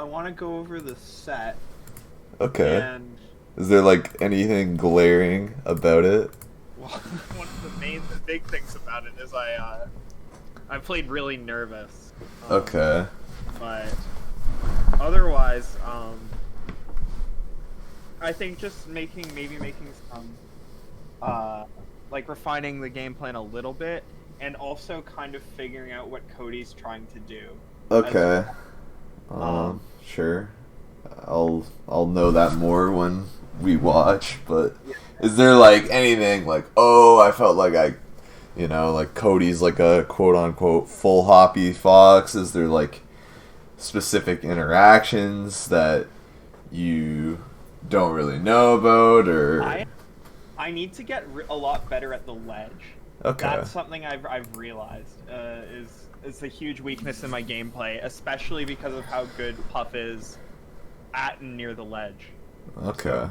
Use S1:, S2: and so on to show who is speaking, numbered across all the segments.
S1: want to go over the set.
S2: Okay.
S1: And
S2: Is there like anything glaring about it?
S1: well, one of the big things about it is I played really nervous.
S2: Okay.
S1: But otherwise, I think just making some like refining the game plan a little bit, and also kind of figuring out what Cody's trying to do.
S2: Okay.
S1: Um,
S2: Sure. I'll know that more when we watch, but is there like anything like, oh, I felt like like Cody's like a quote unquote full hoppy fox? Is there like specific interactions that you don't really know about, or
S1: I need to get a lot better at the ledge.
S2: okay.
S1: That's something I've realized is a huge weakness in my gameplay, especially because of how good Puff is at and near the ledge.
S2: Okay.
S1: So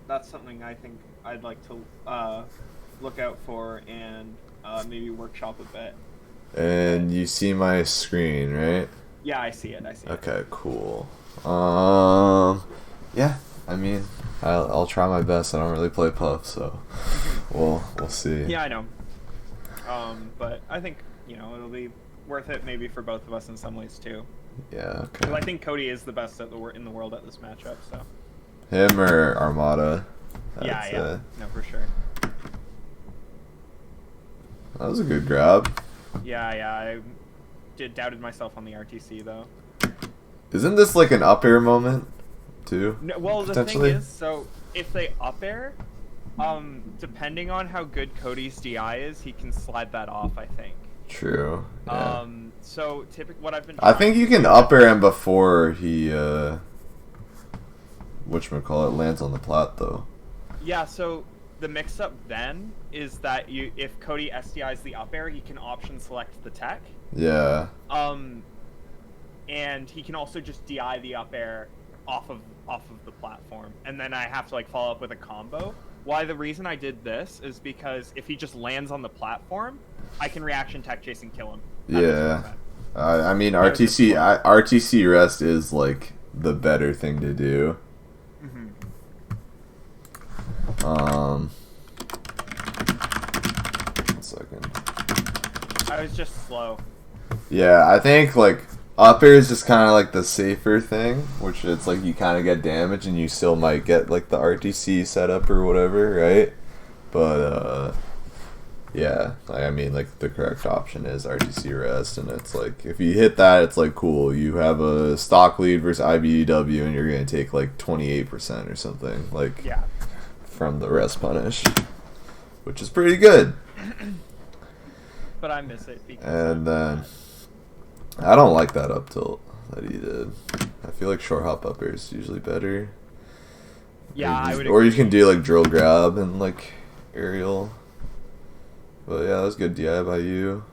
S1: that's something I think I'd like to look out for and maybe workshop a bit.
S2: And you see my screen, right?
S1: Yeah, I see it. I see it.
S2: Okay, cool. Yeah. I mean, I'll try my best. I don't really play Puff, so we'll see.
S1: Yeah, I know. But I think it'll be worth it maybe for both of us in some ways too.
S2: Yeah. Okay.
S1: Because I think Cody is the best in the world at this matchup. So.
S2: Him or Armada?
S1: Yeah. No, for sure.
S2: That was a good grab.
S1: Yeah. I doubted myself on the RTC though.
S2: Isn't this like an up air moment, too?
S1: No, well, the thing is, so if they up air, depending on how good Cody's DI is, he can slide that off, I think.
S2: True. Yeah.
S1: So typically, what I've been.
S2: I think you can up air him before he whatchamacallit lands on the plat though.
S1: Yeah. So the mix-up then is that if Cody SDIs the up air, he can option select the tech.
S2: Yeah.
S1: And he can also just DI the up air off of the platform, and then I have to like follow up with a combo. Why the reason I did this is because if he just lands on the platform, I can reaction tech chase and kill him.
S2: Yeah. I mean RTC rest is like the better thing to do. One second.
S1: I was just slow.
S2: Yeah, I think like up air is just kind of like the safer thing, which it's like you kind of get damage and you still might get like the RTC setup or whatever, right? But yeah, I mean like the correct option is RTC rest, and it's like if you hit that, it's like cool. You have a stock lead versus IBDW, and you're gonna take like 28% or something, like from the rest punish, which is pretty good.
S1: But I miss it because
S2: and then. I don't like that up tilt that he did. I feel like short hop up air is usually better.
S1: Yeah, I would.
S2: Or you can do like drill grab and like aerial. But yeah, that was good DI by you.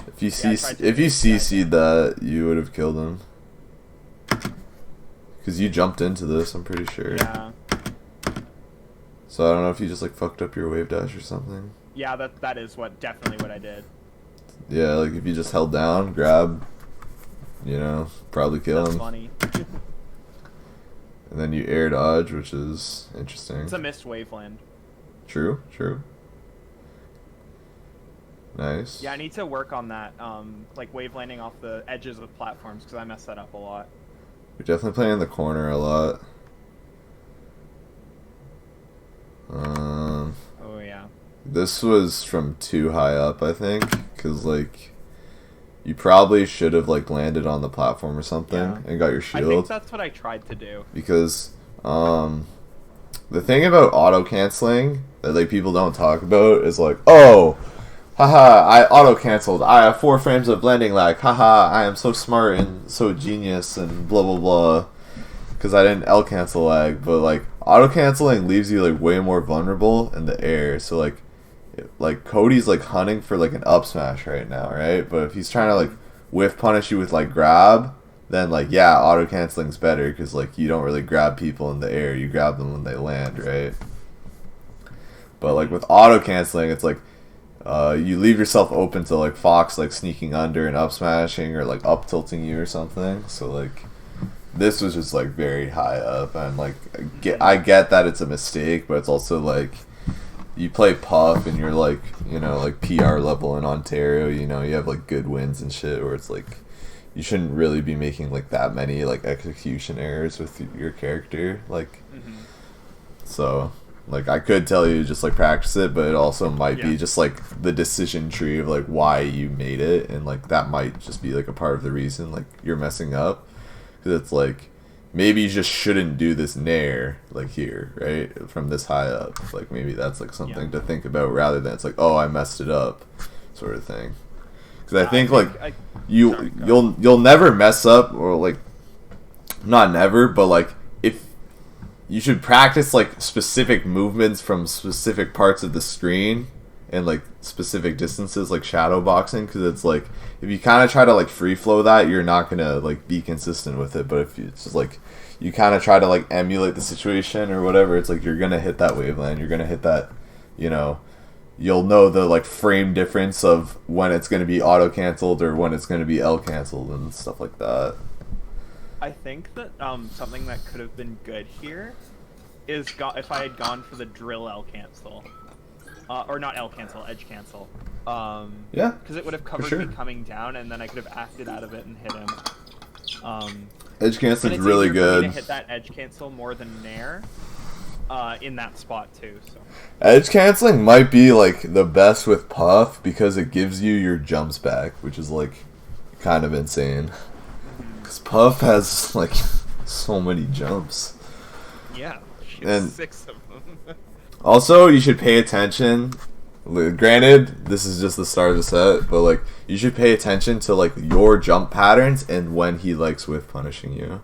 S2: If you CC'd that, you would have killed him. Because you jumped into this, I'm pretty sure.
S1: Yeah.
S2: So I don't know if you just like fucked up your wave dash or something.
S1: Yeah, that is definitely what I did.
S2: Yeah, like if you just held down, grab, probably kill him.
S1: That's funny.
S2: And then you air dodge, which is interesting.
S1: It's a missed waveland.
S2: True. Nice.
S1: Yeah, I need to work on that, like wave landing off the edges of platforms, because I mess that up a lot.
S2: You're definitely playing in the corner a lot.
S1: Oh yeah.
S2: This was from too high up, I think, because like you probably should have like landed on the platform or something and got your shield.
S1: I think that's what I tried to do.
S2: Because the thing about auto canceling that like people don't talk about is like, oh, haha, I auto canceled. I have 4 frames of blending lag. Haha, I am so smart and so genius and blah blah blah. Because I didn't L cancel lag, but like auto canceling leaves you like way more vulnerable in the air. So like Cody's like hunting for like an up smash right now, right? But if he's trying to like whiff punish you with like grab, then like yeah, auto canceling's better because like you don't really grab people in the air, you grab them when they land, right? But like with auto canceling, it's like you leave yourself open to like Fox like sneaking under and up smashing or like up tilting you or something. So like this was just like very high up, and like I get that it's a mistake, but it's also like you play Puff and you're like, you know, like PR level in Ontario, you know, you have like good wins and shit where it's like you shouldn't really be making like that many like execution errors with your character, like so like I could tell you just like practice it, but it also might be just like the decision tree of like why you made it, and like that might just be like a part of the reason like you're messing up, because it's like maybe you just shouldn't do this nair like here, right, from this high up. Like maybe that's like something to think about rather than it's like, oh, I messed it up sort of thing. Because I think like you'll never mess up, or like not never, but like if you should practice like specific movements from specific parts of the screen and like specific distances, like shadow boxing, because it's like if you kind of try to like free flow that, you're not gonna like be consistent with it. But if it's just like you kind of try to like emulate the situation or whatever, it's like you're gonna hit that waveland, you're gonna hit that, you know, you'll know the like frame difference of when it's gonna be auto canceled or when it's gonna be L canceled and stuff like that.
S1: I think that something that could have been good here is if I had gone for the drill L cancel. Or not L cancel, edge cancel.
S2: Yeah.
S1: Because it would have covered me coming down, and then I could have acted out of it and hit him.
S2: Edge cancel is really good.
S1: For me to hit that edge cancel more than nair in that spot too. So
S2: edge canceling might be like the best with Puff because it gives you your jumps back, which is like kind of insane. Because Puff has like so many jumps.
S1: Yeah, she has 6 of them.
S2: Also, you should pay attention. Granted, this is just the start of the set, but like you should pay attention to like your jump patterns and when he likes whiff punishing you.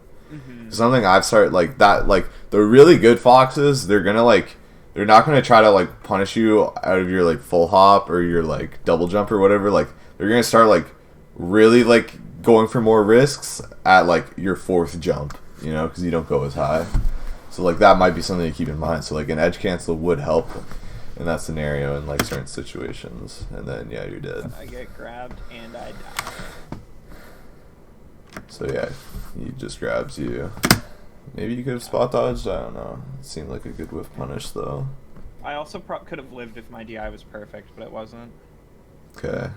S2: Something I've started like that, like the really good foxes, they're not gonna try to like punish you out of your like full hop or your like double jump or whatever. Like they're gonna start like really like going for more risks at like your 4th jump, you know, because you don't go as high. So like that might be something to keep in mind. So like an edge cancel would help in that scenario in like certain situations, and then yeah, you're dead.
S1: I get grabbed and I die.
S2: So yeah, he just grabs you. Maybe you could have spot dodged. I don't know. It seemed like a good whiff punish though.
S1: I also could have lived if my DI was perfect, but it wasn't.
S2: Okay.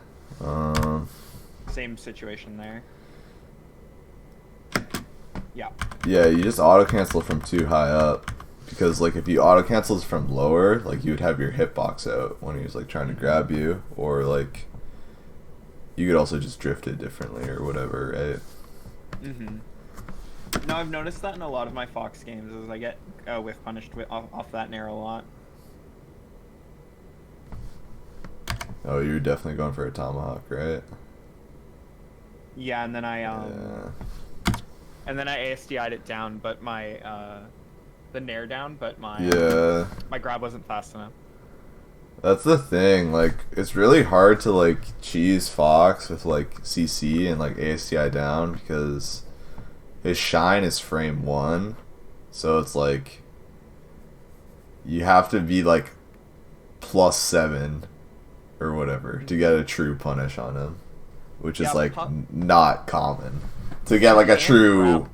S1: Same situation there. Yeah.
S2: Yeah, you just auto cancel from too high up, because like if you auto cancels from lower, like you would have your hitbox out when he was like trying to grab you, or like you could also just drift it differently or whatever, right?
S1: No, I've noticed that in a lot of my Fox games, is I get whiff punished off that nair a lot.
S2: Oh, you're definitely going for a tomahawk, right?
S1: Yeah, and then I and then I ASDI'd it down, but my the nair down, but my my grab wasn't fast enough.
S2: That's the thing, like it's really hard to like cheese Fox with like CC and like ASTI down, because his shine is frame 1, so it's like you have to be like +7 or whatever to get a true punish on him, which is like not common to get like a true.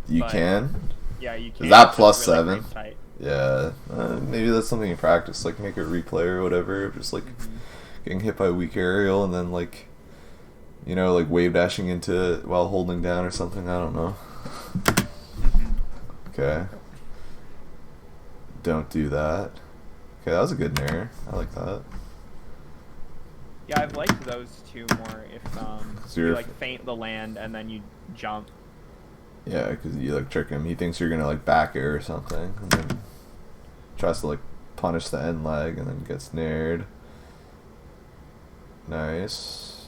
S2: You can.
S1: Yeah, you can.
S2: Is that +7?
S1: Really
S2: yeah, maybe that's something you practice, like make a replay or whatever, just like getting hit by a weak aerial and then like, you know, like wave dashing into it while holding down or something. I don't know. Okay. Don't do that. Okay, that was a good nair. I like that.
S1: Yeah, I've liked those two more. If
S2: So
S1: you like feint the land and then you jump.
S2: Yeah, because you like trick him. He thinks you're gonna like back air or something, and then tries to like punish the end leg and then gets nared. Nice.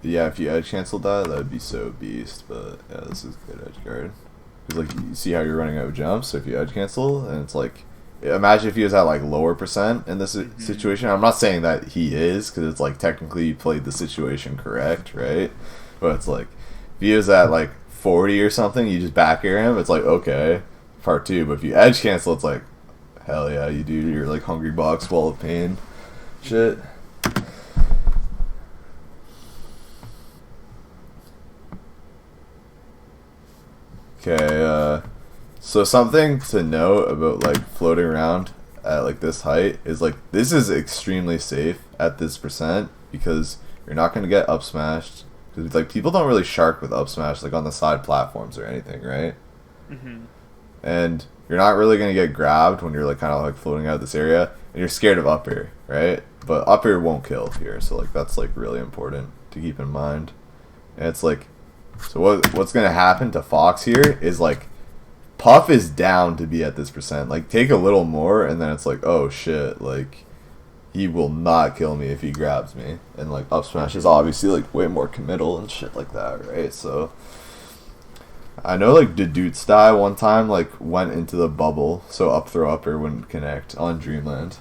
S2: Yeah, if you edge canceled that would be so beast. But yeah, this is good edge guard. Because like you see how you're running out of jumps. So if you edge cancel, and it's like, imagine if he was at like lower percent in this situation. I'm not saying that he is, because it's like technically you played the situation correct, right? But it's like if he was at like 40 or something, you just back air him. It's like okay, part 2. But if you edge cancel, it's like Hell yeah, you do your like hungry box wall of pain shit. Okay, so something to note about like floating around at like this height is like this is extremely safe at this percent because you're not gonna get up smashed. Because like people don't really shark with up smash like on the side platforms or anything, right?
S1: Mm-hmm.
S2: And you're not really gonna get grabbed when you're like kind of like floating out of this area, and you're scared of up air, right? But up air won't kill here, so like that's like really important to keep in mind. And it's like, so what's gonna happen to Fox here is like, Puff is down to be at this percent. Like take a little more, and then it's like, oh shit, like he will not kill me if he grabs me. And like up smash is obviously like way more committal and shit like that, right? So I know like Dedutestai one time like went into the bubble so up throw upper wouldn't connect on Dreamland.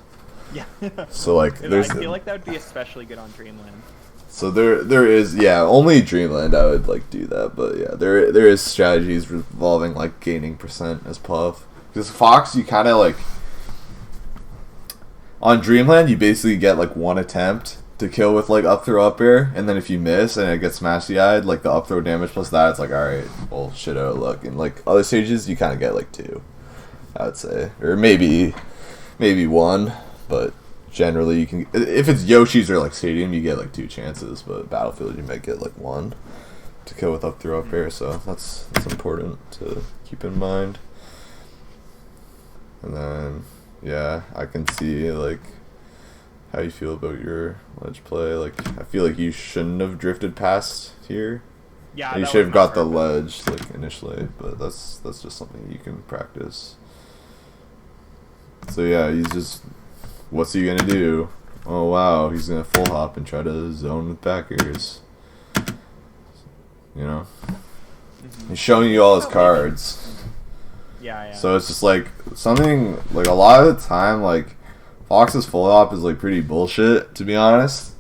S1: Yeah.
S2: So like there's
S1: I feel like that would be especially good on Dreamland.
S2: So there is, yeah, only Dreamland I would like do that, but yeah, there is strategies involving like gaining percent as Puff. Because Fox, you kind of like on Dreamland, you basically get like one attempt to kill with like up throw up air, and then if you miss and it gets smashy eyed, like the up throw damage plus that, it's like alright, well shit out of luck. And like other stages, you kind of get like two, I would say, or maybe one, but generally you can, if it's Yoshi's or like Stadium, you get like two chances, but Battlefield you might get like one to kill with up throw up air, so that's important to keep in mind. And then yeah, I can see like how you feel about your ledge play. Like I feel like you shouldn't have drifted past here.
S1: Yeah,
S2: you
S1: that
S2: should have
S1: was
S2: got
S1: not
S2: the
S1: perfect.
S2: ledge like initially, but that's just something you can practice. So yeah, he's just, what's he gonna do? Oh wow, he's gonna full hop and try to zone with back airs. You know, he's showing you all his cards.
S1: Yeah.
S2: So it's just like something like a lot of the time like Fox's full hop is like pretty bullshit, to be honest.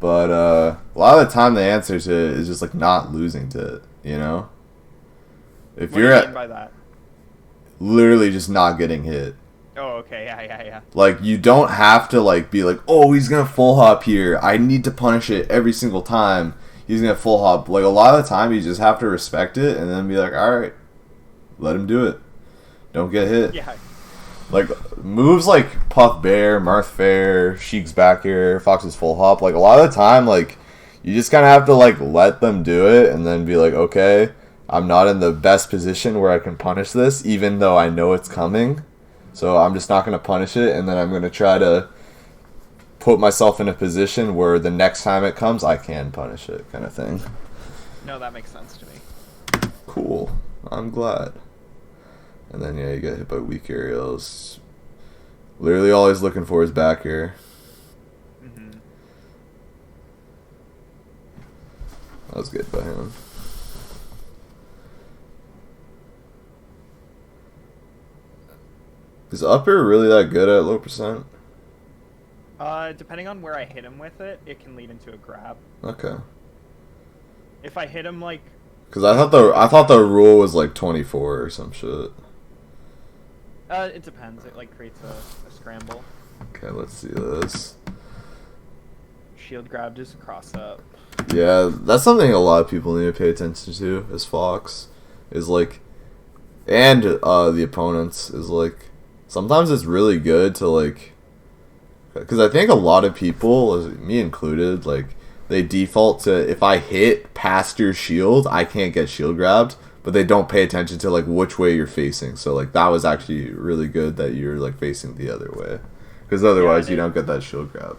S2: But a lot of the time the answer to it is just like not losing to it, you know? If
S1: What
S2: you're
S1: do you mean by that?
S2: literally just not getting hit.
S1: Oh, okay, yeah.
S2: Like you don't have to like be like, oh, he's gonna full hop here, I need to punish it every single time he's gonna full hop. Like a lot of the time you just have to respect it and then be like, alright, let him do it. Don't get hit.
S1: Yeah.
S2: Like moves like Puff Bear, Marth Fair, Sheik's back here, Fox's full hop, like a lot of the time like you just kinda have to like let them do it and then be like, okay, I'm not in the best position where I can punish this, even though I know it's coming. So I'm just not gonna punish it, and then I'm gonna try to put myself in a position where the next time it comes I can punish it, kind of thing.
S1: No, that makes sense to me.
S2: Cool. I'm glad. And then yeah, you get hit by weak aerials. Literally all he's looking for is back air.
S1: Mm-hmm.
S2: That was good by him. Is up air really that good at low percent?
S1: Depending on where I hit him with it, it can lead into a grab.
S2: Okay.
S1: If I hit him like,
S2: Because I thought the rule was like 24 or some shit.
S1: it depends. It like creates a scramble.
S2: Okay, let's see this.
S1: Shield grab is a cross up.
S2: Yeah, that's something a lot of people need to pay attention to as Fox. Is like, and the opponents is like, sometimes it's really good to like, because I think a lot of people, me included, like they default to, if I hit past your shield, I can't get shield grabbed, but they don't pay attention to like which way you're facing. So like that was actually really good that you're like facing the other way, because otherwise you don't get that shield grab.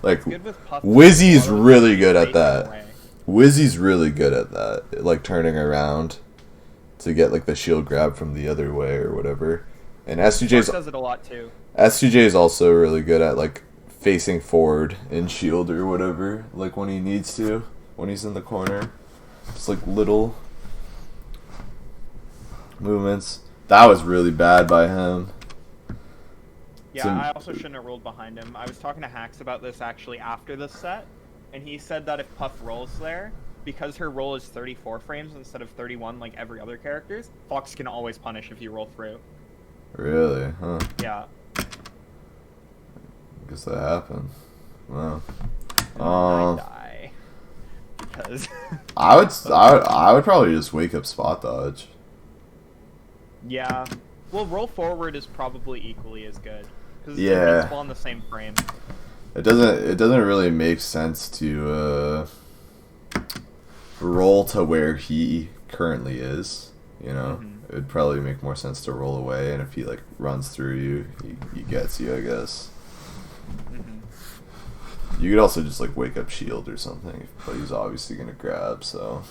S2: Like Wizzy's really good at that. Wizzy's really good at that, like turning around to get like the shield grab from the other way or whatever. And S2J's
S1: does it a lot too.
S2: S2J is also really good at like facing forward in shield or whatever, like when he needs to, when he's in the corner. Just like little movements. That was really bad by him.
S1: Yeah, I also shouldn't have rolled behind him. I was talking to Hax about this actually after the set, and he said that if Puff rolls there, because her roll is 34 frames instead of 31 like every other character's, Fox can always punish if you roll through.
S2: Really? Huh.
S1: Yeah.
S2: guess that happened. Wow.
S1: And then I die. Because...
S2: I would probably just wake up spot dodge.
S1: Yeah. Well, roll forward is probably equally as good. Because it's
S2: Yeah.
S1: invincible on the same frame.
S2: It doesn't really make sense to roll to where he currently is. You know, it'd probably make more sense to roll away, and if he like runs through you, he gets you, I guess. You could also just like wake up shield or something, but he's obviously gonna grab. So,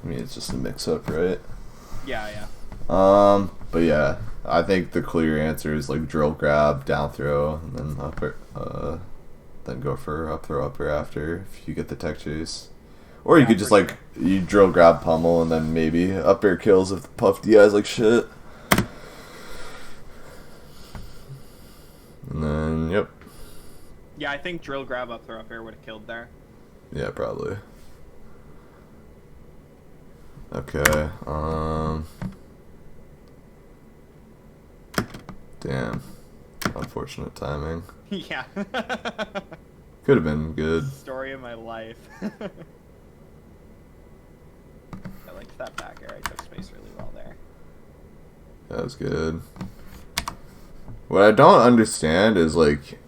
S2: I mean, it's just a mix-up, right?
S1: Yeah, yeah.
S2: But yeah, I think the clear answer is like drill grab, down throw, and then upper, then go for up throw upper after if you get the tech chase. Or you could just like you drill grab pummel and then maybe up air kills if the puff DI's like shit. And then yep.
S1: Yeah, I think drill grab up throw up air would have killed there.
S2: Yeah, probably. Okay. Damn. Unfortunate timing.
S1: Yeah.
S2: Could have been good.
S1: Story of my life. I liked that back air. I took space really well there.
S2: That was good. What I don't understand is like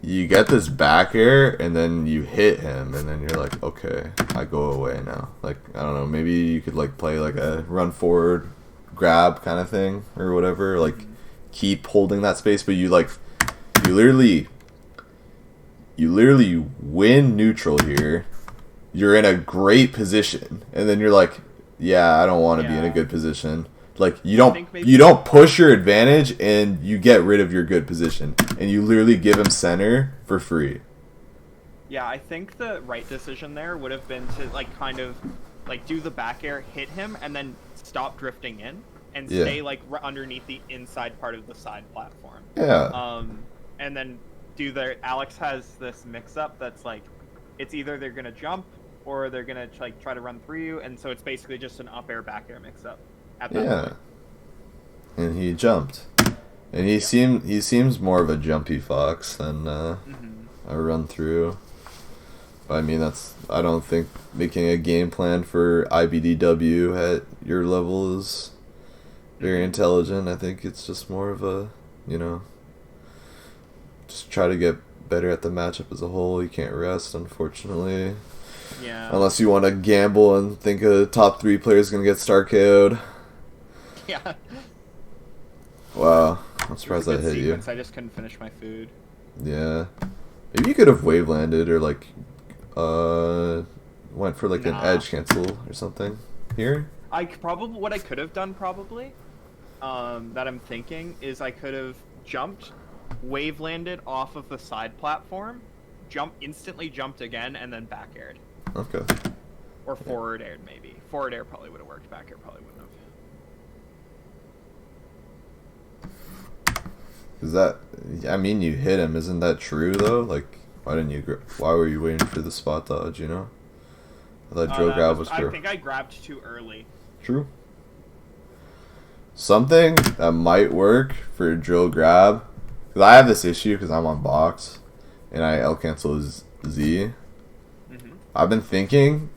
S2: you get this back air and then you hit him and then you're like, okay, I go away now. Like, I don't know, maybe you could like play like a run forward grab kind of thing or whatever, like keep holding that space, but you literally win neutral here. You're in a great position and then you're like, yeah, I don't want to be in a good position. Like you don't push your advantage and you get rid of your good position and you literally give him center for free.
S1: Yeah, I think the right decision there would have been to like kind of like do the back air, hit him, and then stop drifting in and stay like underneath the inside part of the side platform.
S2: Yeah.
S1: And then do their Alex has this mix up that's like it's either they're gonna jump or they're gonna like try to run through you, and so it's basically just an up air back air mix up. At that point.
S2: And he jumped, and he seems more of a jumpy fox than a run through. But I mean, I don't think making a game plan for IBDW at your level is very intelligent. I think it's just more of a, just try to get better at the matchup as a whole. You can't rest, unfortunately.
S1: Yeah.
S2: Unless you want to gamble and think a top 3 player is going to get star KO'd.
S1: Yeah.
S2: Wow. I'm surprised that hit you.
S1: I just couldn't finish my food.
S2: Yeah. Maybe you could have wave landed or like went for like an edge cancel or something here.
S1: What I could have done probably that I'm thinking is I could have jumped, wave landed off of the side platform, instantly jumped again, and then back aired.
S2: Okay.
S1: Or forward aired maybe. Forward air probably would have worked. Back air probably wouldn't have.
S2: Is that? I mean, you hit him. Isn't that true though? Like, why were you waiting for the spot dodge? I thought drill grab was.
S1: I think I grabbed too early.
S2: True. Something that might work for drill grab, because I have this issue because I'm on box, and I L cancel Z. I've been thinking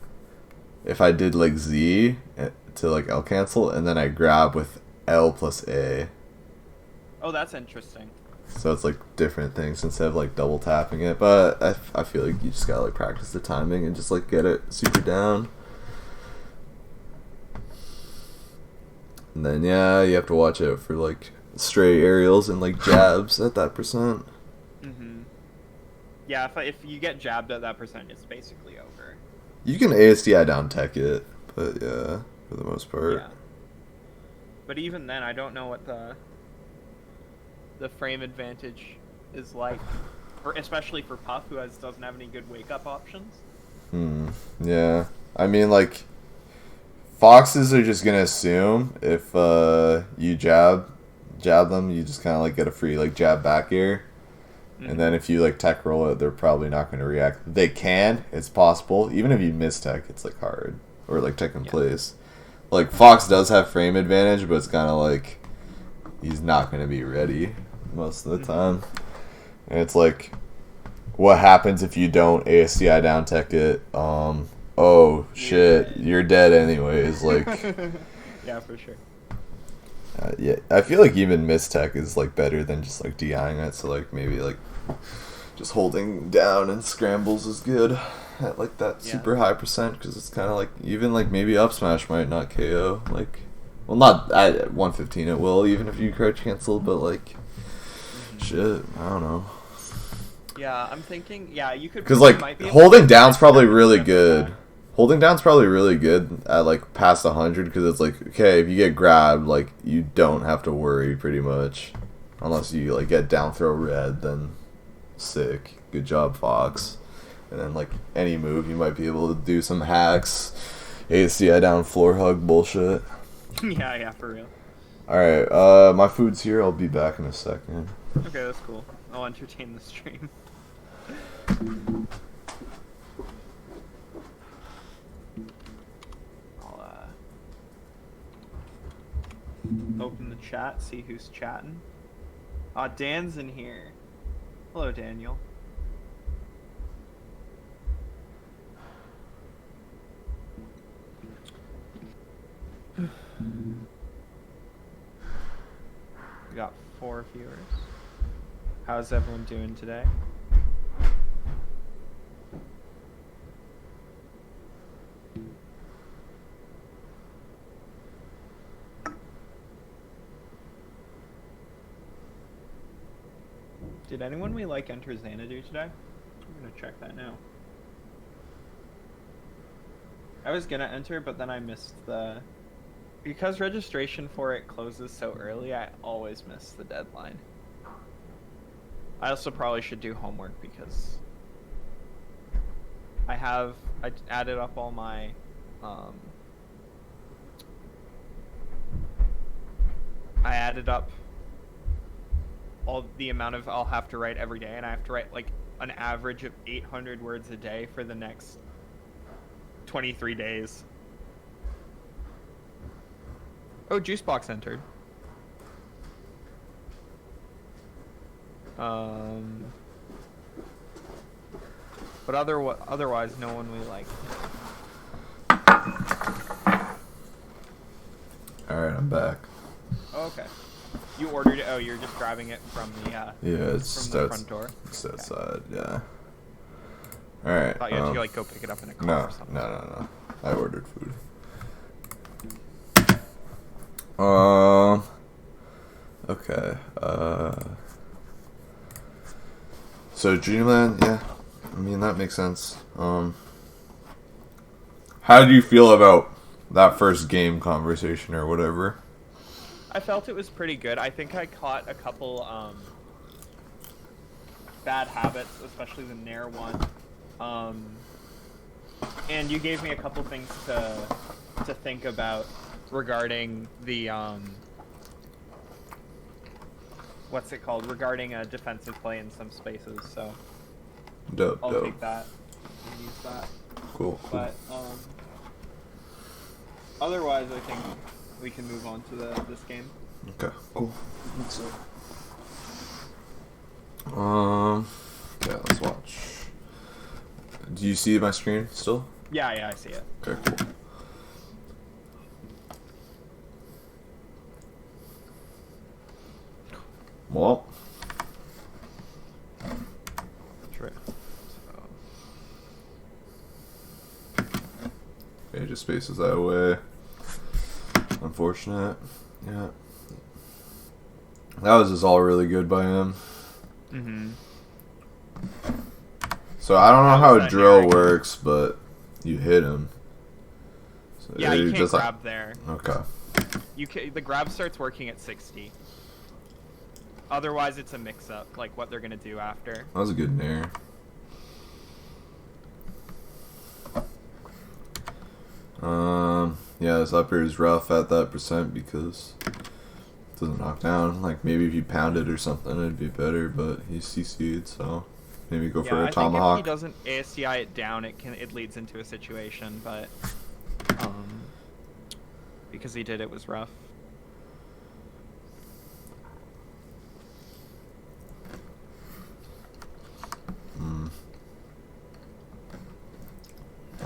S2: if I did like Z to like L cancel, and then I grab with L plus A.
S1: Oh, that's interesting.
S2: So it's like different things instead of like double tapping it, but I feel like you just gotta like practice the timing and just like get it super down. And then yeah, you have to watch out for like stray aerials and like jabs at that percent.
S1: Yeah, if you get jabbed at that percent, it's basically over.
S2: You can ASDI down tech it, but yeah, for the most part.
S1: Yeah. But even then, I don't know what the frame advantage is like, especially for Puff, who doesn't have any good wake up options.
S2: Yeah, I mean like foxes are just gonna assume if you jab them, you just kind of like get a free like jab back air. And then if you like tech roll it, they're probably not going to react. They can. It's possible. Even if you miss tech, it's like hard. Or like tech in place. Like Fox does have frame advantage, but it's kind of like he's not going to be ready most of the time. And it's like what happens if you don't ASCI down tech it? Oh shit, you're dead anyways. Like,
S1: Yeah, for sure.
S2: yeah, I feel like even miss tech is like better than just like DIing it. So like maybe like just holding down and scrambles is good at like that super high percent because it's kind of like even like maybe up smash might not KO like. Well, not at 115 it will, even if you crouch cancel, but like, shit, I don't know.
S1: Yeah, I'm thinking, yeah, you could...
S2: Because, like, holding down's probably really good. Holding down's probably really good at, like, past 100, because it's like, okay, if you get grabbed, like, you don't have to worry, pretty much. Unless you, like, get down throw red, then sick. Good job, Fox. And then, like, any move, you might be able to do some hacks, ACI down floor hug bullshit.
S1: Yeah, for real.
S2: Alright, my food's here. I'll be back in a second.
S1: Okay, that's cool. I'll entertain the stream. I'll open the chat, see who's chatting. Dan's in here. Hello, Daniel. We got 4 viewers. How's everyone doing today? Did anyone we like enter Xanadu today? I'm gonna check that now. I was gonna enter, but then I missed the... Because registration for it closes so early, I always miss the deadline. I also probably should do homework because I added up all my I added up all the amount of I'll have to write every day, and I have to write like an average of 800 words a day for the next 23 days. Oh, Juicebox entered. But otherwise, no one we like.
S2: Alright, I'm back.
S1: Oh, okay. You ordered it. Oh, you're just grabbing it from the
S2: it's
S1: from the front door.
S2: It's outside. Yeah. All right.
S1: I thought you had to like go pick it up in a car or something.
S2: No. I ordered food. Okay. So Dreamland, yeah. I mean that makes sense. How do you feel about that first game conversation or whatever?
S1: I felt it was pretty good. I think I caught a couple bad habits, especially the Nair one. And you gave me a couple things to think about regarding the what's it called? Regarding defensive play in some spaces. So I'll take that and use that.
S2: Cool.
S1: But otherwise, I think we can move on to this game.
S2: Okay, cool. Yeah, let's watch. Do you see my screen still?
S1: Yeah, I see it.
S2: Okay, cool. Well.
S1: Sure.
S2: Okay, just spaces that away. Unfortunate. Yeah. That was just all really good by him.
S1: Mm-hmm.
S2: So I don't know how a drill works, but you hit him. So
S1: yeah, you can't
S2: just
S1: grab
S2: like,
S1: there.
S2: Okay.
S1: The grab starts working at 60. Otherwise, it's a mix-up, like what they're gonna do after.
S2: That was a good nair. Yeah, this upper is rough at that percent because it doesn't knock down. Like maybe if you pound it or something, it'd be better. But he's CC'd, so maybe go for a tomahawk.
S1: I think if he doesn't ASCI it down, it leads into a situation. But because he did, it was rough.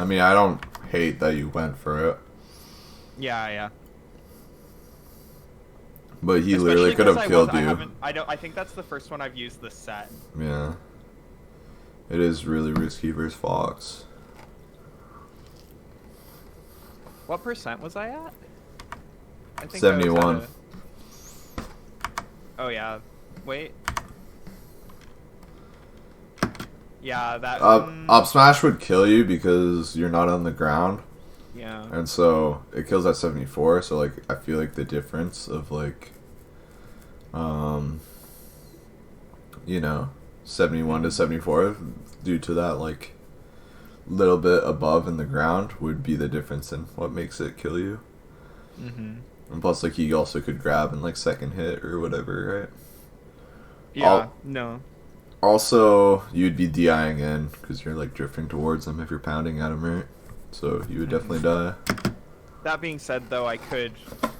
S2: mean, I don't hate that you went for it.
S1: Yeah.
S2: But he
S1: Especially
S2: literally could have
S1: 'cause
S2: killed
S1: I
S2: you.
S1: haven't. I think that's the first one I've used this set.
S2: Yeah. It is really risky versus Fox.
S1: What percent was I at? I think
S2: 71.
S1: I was at oh yeah. Wait. Yeah, that.
S2: Up smash would kill you because you're not on the ground.
S1: Yeah.
S2: And so it kills at 74. So like I feel like the difference of like, you know, 71 to 74 due to that like little bit above in the ground would be the difference in what makes it kill you.
S1: Mhm.
S2: And plus, like he also could grab in like second hit or whatever, right?
S1: Yeah. No.
S2: Also, you'd be DIing in because you're like drifting towards him if you're pounding at him, right? So you would definitely die.
S1: That being said, though, I could,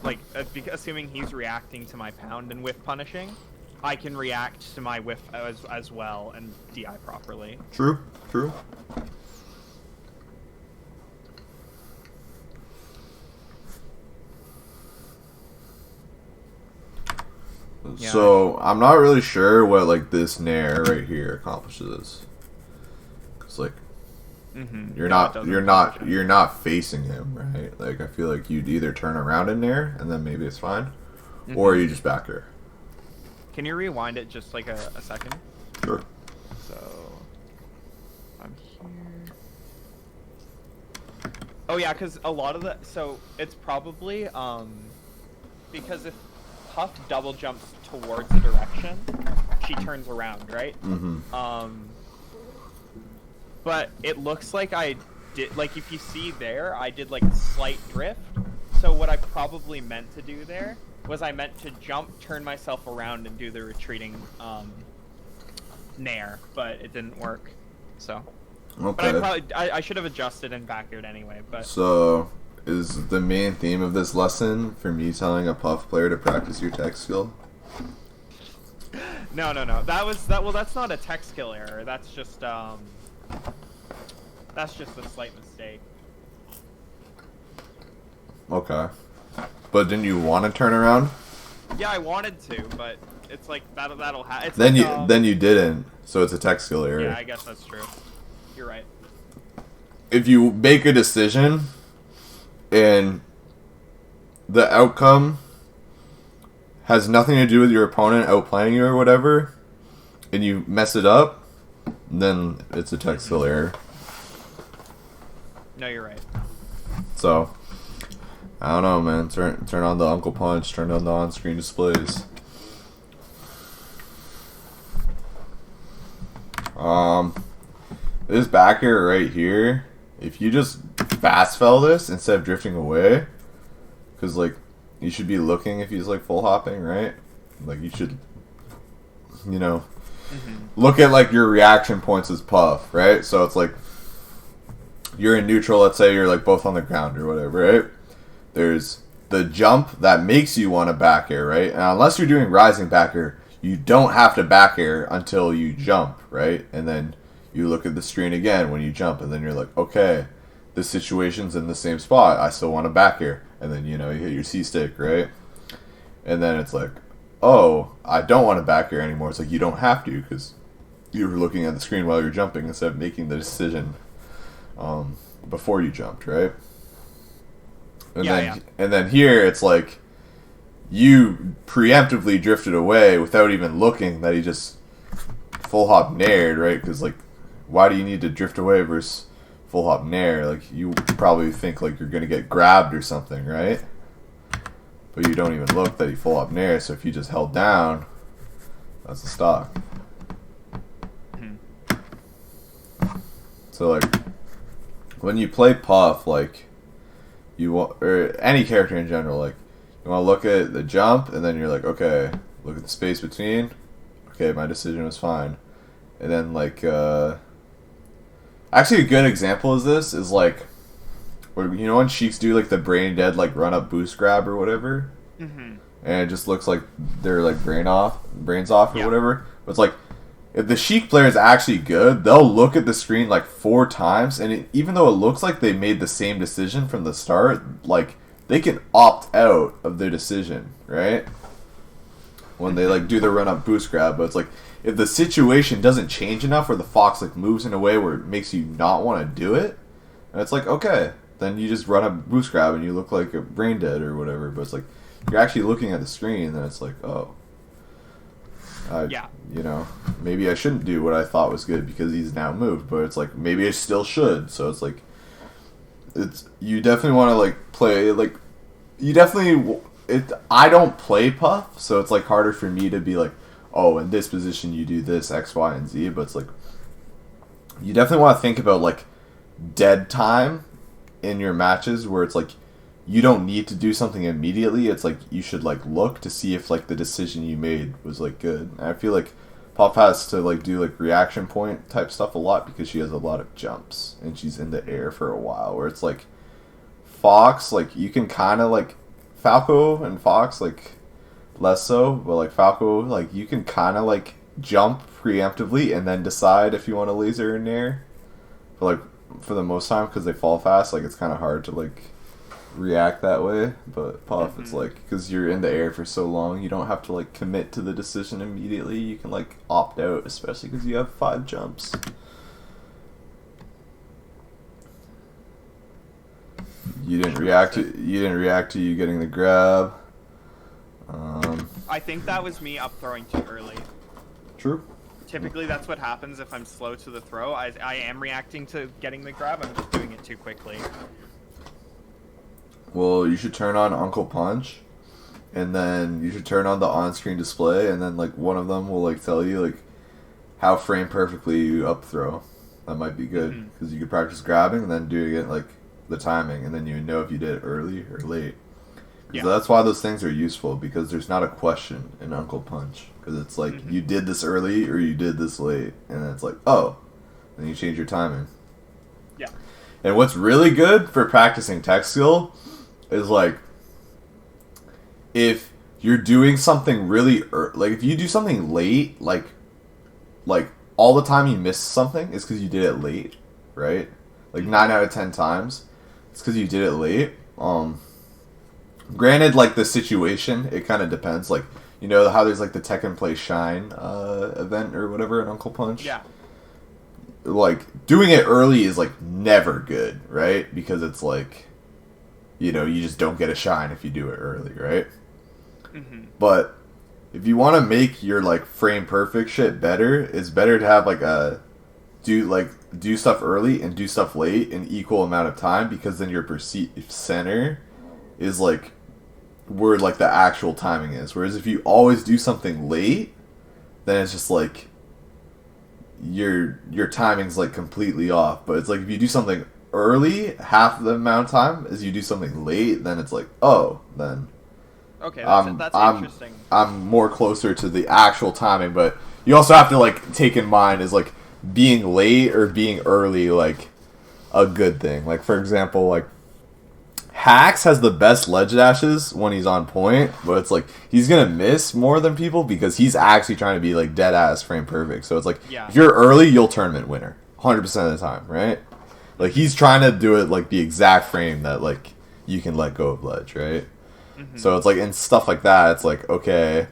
S1: like, assuming he's reacting to my pound and whiff punishing, I can react to my whiff as well and DI properly.
S2: True.
S1: Yeah.
S2: So I'm not really sure what like this nair right here accomplishes. Cause like you're not facing him, right? Like I feel like you'd either turn around in nair and then maybe it's fine, or you just back her.
S1: Can you rewind it just like a second?
S2: Sure.
S1: So I'm here. Oh yeah, because a lot of the it's probably because if Puff double jumps towards the direction, she turns around, right? But it looks like I did, like if you see there, I did like a slight drift. So what I probably meant to do there was I meant to jump, turn myself around, and do the retreating nair, but it didn't work. So,
S2: Okay.
S1: but I should have adjusted and backed anyway. But
S2: So is the main theme of this lesson for me telling a Puff player to practice your tech skill?
S1: no. Well, that's not a tech skill error. That's just a slight mistake.
S2: Okay. But didn't you want to turn around?
S1: Yeah, I wanted to, but it's like that'll happen.
S2: Then
S1: like,
S2: you didn't. So it's a tech skill error.
S1: Yeah, I guess that's true. You're right.
S2: If you make a decision and the outcome has nothing to do with your opponent outplaying you or whatever, and you mess it up, then it's a tech skill error.
S1: No, you're right.
S2: So, I don't know, man. Turn on the Uncle Punch. Turn on the on-screen displays. This back air right here, if you just fast fell this instead of drifting away, because like you should be looking if he's like full hopping, right? Like you should, you know, look at like your reaction points as Puff, right? So it's like you're in neutral. Let's say you're like both on the ground or whatever, right? There's the jump that makes you want to back air, right? And unless you're doing rising back air, you don't have to back air until you jump, right? And then you look at the screen again when you jump, and then you're like, okay, this situation's in the same spot. I still want to back air. And then, you know, you hit your C stick, right? And then it's like, oh, I don't want to back air anymore. It's like you don't have to because you were looking at the screen while you're jumping instead of making the decision before you jumped, right? And then here it's like you preemptively drifted away without even looking that he just full hop nared, right? Because like, why do you need to drift away versus full hop nair? Like you probably think like you're gonna get grabbed or something, right? But you don't even look that he full hop nair. So if you just held down, that's a stock. So like when you play Puff, like you want, or any character in general, like you want to look at the jump and then you're like, okay, look at the space between. Okay, my decision was fine. And then like actually a good example of this is like where, you know, when Sheiks do like the brain dead like run up boost grab or whatever, and it just looks like they're like brains off or whatever. But it's like if the Sheik player is actually good, they'll look at the screen like 4 times, and even though it looks like they made the same decision from the start, like they can opt out of their decision, right? When they like do the run up boost grab, but it's like if the situation doesn't change enough, where the fox like moves in a way where it makes you not want to do it, and it's like okay, then you just run up boost grab and you look like a brain dead or whatever. But it's like you're actually looking at the screen, and it's like oh. You know, maybe I shouldn't do what I thought was good because he's now moved, but it's like maybe I still should. So it's like, you definitely want to like play like, you definitely I don't play Puff, so it's like harder for me to be like, oh, in this position you do this X, Y, and Z. But it's like, you definitely want to think about like dead time in your matches where it's like, you don't need to do something immediately. It's like you should like look to see if like the decision you made was like good. And I feel like Pop has to like do like reaction point type stuff a lot because she has a lot of jumps and she's in the air for a while. Where it's like Fox, like you can kind of like Falco and Fox like less so, but like Falco, like you can kind of like jump preemptively and then decide if you want to laser in air. But like for the most time, because they fall fast, like it's kind of hard to like react that way. But Puff, it's like because you're in the air for so long, you don't have to like commit to the decision immediately. You can like opt out, especially because you have 5 jumps. You didn't react to you getting the grab.
S1: I think that was me up throwing too early.
S2: True.
S1: Typically, that's what happens if I'm slow to the throw. I am reacting to getting the grab. I'm just doing it too quickly.
S2: Well, you should turn on Uncle Punch, and then you should turn on the on-screen display, and then like one of them will like tell you like how frame perfectly you up throw. That might be good because you could practice grabbing and then doing it like the timing, and then you know if you did it early or late. Yeah. So that's why those things are useful, because there's not a question in Uncle Punch, because it's like you did this early or you did this late, and then it's like oh, then you change your timing.
S1: Yeah.
S2: And what's really good for practicing tech skill is like if you're doing something really like if you do something late, like all the time you miss something is because you did it late, right? Like 9 out of 10 times it's because you did it late. Granted, like the situation, it kind of depends. Like you know how there's like the Tekken Play Shine event or whatever in Uncle Punch.
S1: Yeah.
S2: Like doing it early is like never good, right? Because it's like, you know, you just don't get a shine if you do it early, right? But if you want to make your like frame perfect shit better, it's better to have like a do stuff early and do stuff late in equal amount of time, because then your perceived center is like where like the actual timing is. Whereas if you always do something late, then it's just like your timing's like completely off. But it's like if you do something early half the amount of time as you do something late, then it's like oh, then
S1: okay, that's interesting.
S2: I'm more closer to the actual timing. But you also have to like take in mind is like being late or being early like a good thing. Like for example, like Hax has the best ledge dashes when he's on point, but it's like he's gonna miss more than people because he's actually trying to be like dead ass frame perfect. So it's like if you're early, you'll tournament winner 100% of the time, right? Like he's trying to do it like the exact frame that like you can let go of ledge, right? So it's like in stuff like that, it's like okay,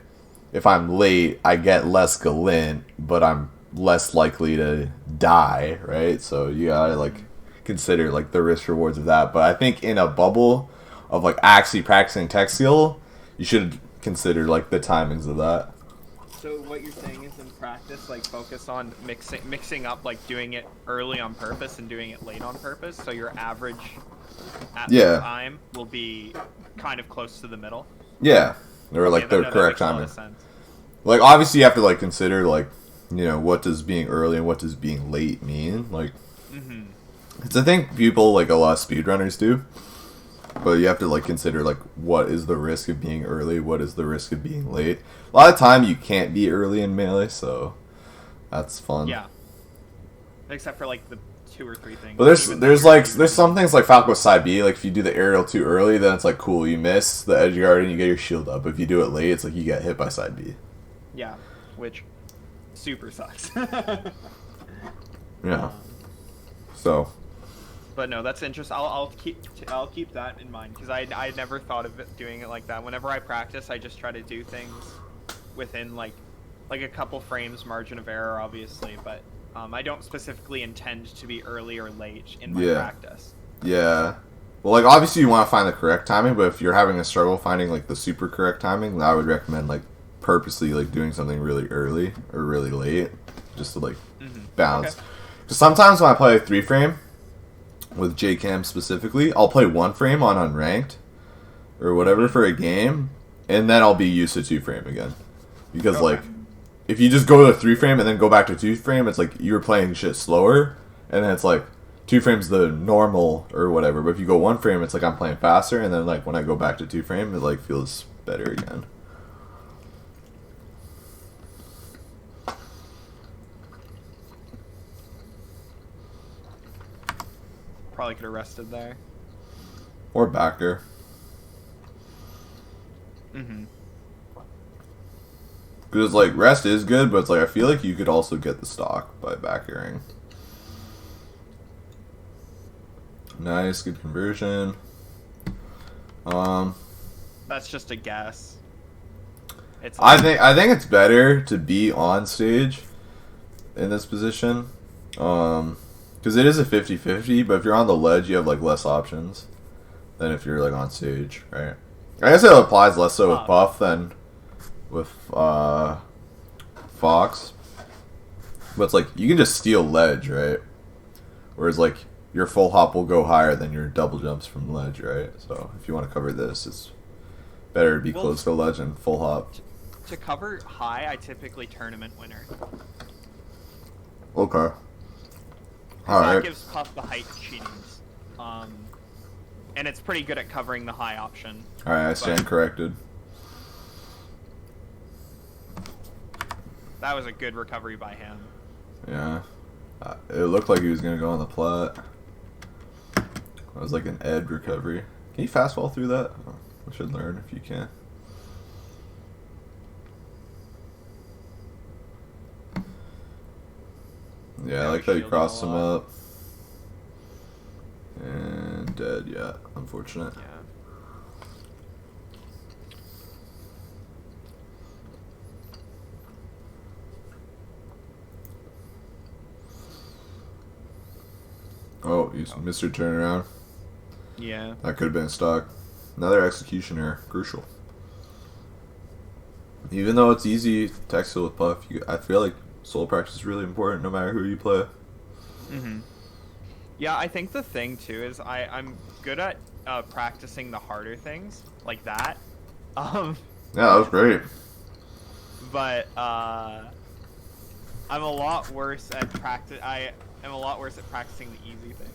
S2: if I'm late, I get less galint, but I'm less likely to die, right? So you gotta like consider like the risk rewards of that. But I think in a bubble of like actually practicing tech skill, you should consider like the timings of that.
S1: So what you're saying is in practice, like focus on mixing up like doing it early on purpose and doing it late on purpose, so your average at the time will be kind of close to the middle.
S2: Yeah, or like the correct timing. Like obviously you have to like consider like, you know, what does being early and what does being late mean, like because I think people like a lot of speedrunners do, but you have to like consider like what is the risk of being early, what is the risk of being late. A lot of time you can't be early in Melee, so that's fun.
S1: Yeah, except for like the 2 or 3 things.
S2: But there's some things like Falco side B, like if you do the aerial too early, then it's like cool, you miss the edge guard and you get your shield up. If you do it late, it's like you get hit by side B.
S1: Yeah, which super sucks.
S2: Yeah. So.
S1: But no, that's interesting. I'll keep that in mind because I never thought of doing it like that. Whenever I practice, I just try to do things within like a couple frames margin of error, obviously, but I don't specifically intend to be early or late in my practice.
S2: Yeah. Well, like obviously you want to find the correct timing, but if you're having a struggle finding like the super correct timing, I would recommend like purposely like doing something really early or really late, just to like balance. Because sometimes when I play a 3-frame with JCam specifically, I'll play 1-frame on unranked or whatever for a game, and then I'll be used to 2-frame again. Because like, if you just go to 3-frame and then go back to 2-frame, it's like you're playing shit slower, and then it's like 2-frame's the normal or whatever. But if you go 1-frame, it's like I'm playing faster, and then like when I go back to 2-frame, it like feels better again.
S1: Probably could have rested there.
S2: Or backer. Because like rest is good, but it's like I feel like you could also get the stock by backering. Nice, good conversion.
S1: That's just a guess.
S2: I think it's better to be on stage in this position. Because it is a 50-50, but if you're on the ledge, you have like less options than if you're like on stage, right? I guess it applies less so with Puff than with Fox. But it's like you can just steal ledge, right? Whereas like your full hop will go higher than your double jumps from ledge, right? So if you want to cover this, it's better to be close to ledge and full hop.
S1: To cover high, I typically tournament winner.
S2: Okay.
S1: That gives Puff the height cheatings. And it's pretty good at covering the high option.
S2: Alright, I stand corrected.
S1: That was a good recovery by him.
S2: Yeah. It looked like he was going to go on the plat. It was like an Ed recovery. Can you fast fall through that? Oh, I should learn if you can. Yeah, I like that you crossed him up. And dead, yeah. Unfortunate.
S1: Yeah.
S2: Oh, you missed your turnaround.
S1: Yeah.
S2: That could have been stock. Another execution error. Crucial. Even though it's easy to exfil with Puff, I feel like solo practice is really important no matter who you play.
S1: Yeah, I think the thing too is I'm good at practicing the harder things like that.
S2: Yeah, that was great.
S1: But I'm a lot worse at I am a lot worse at practicing the easy things.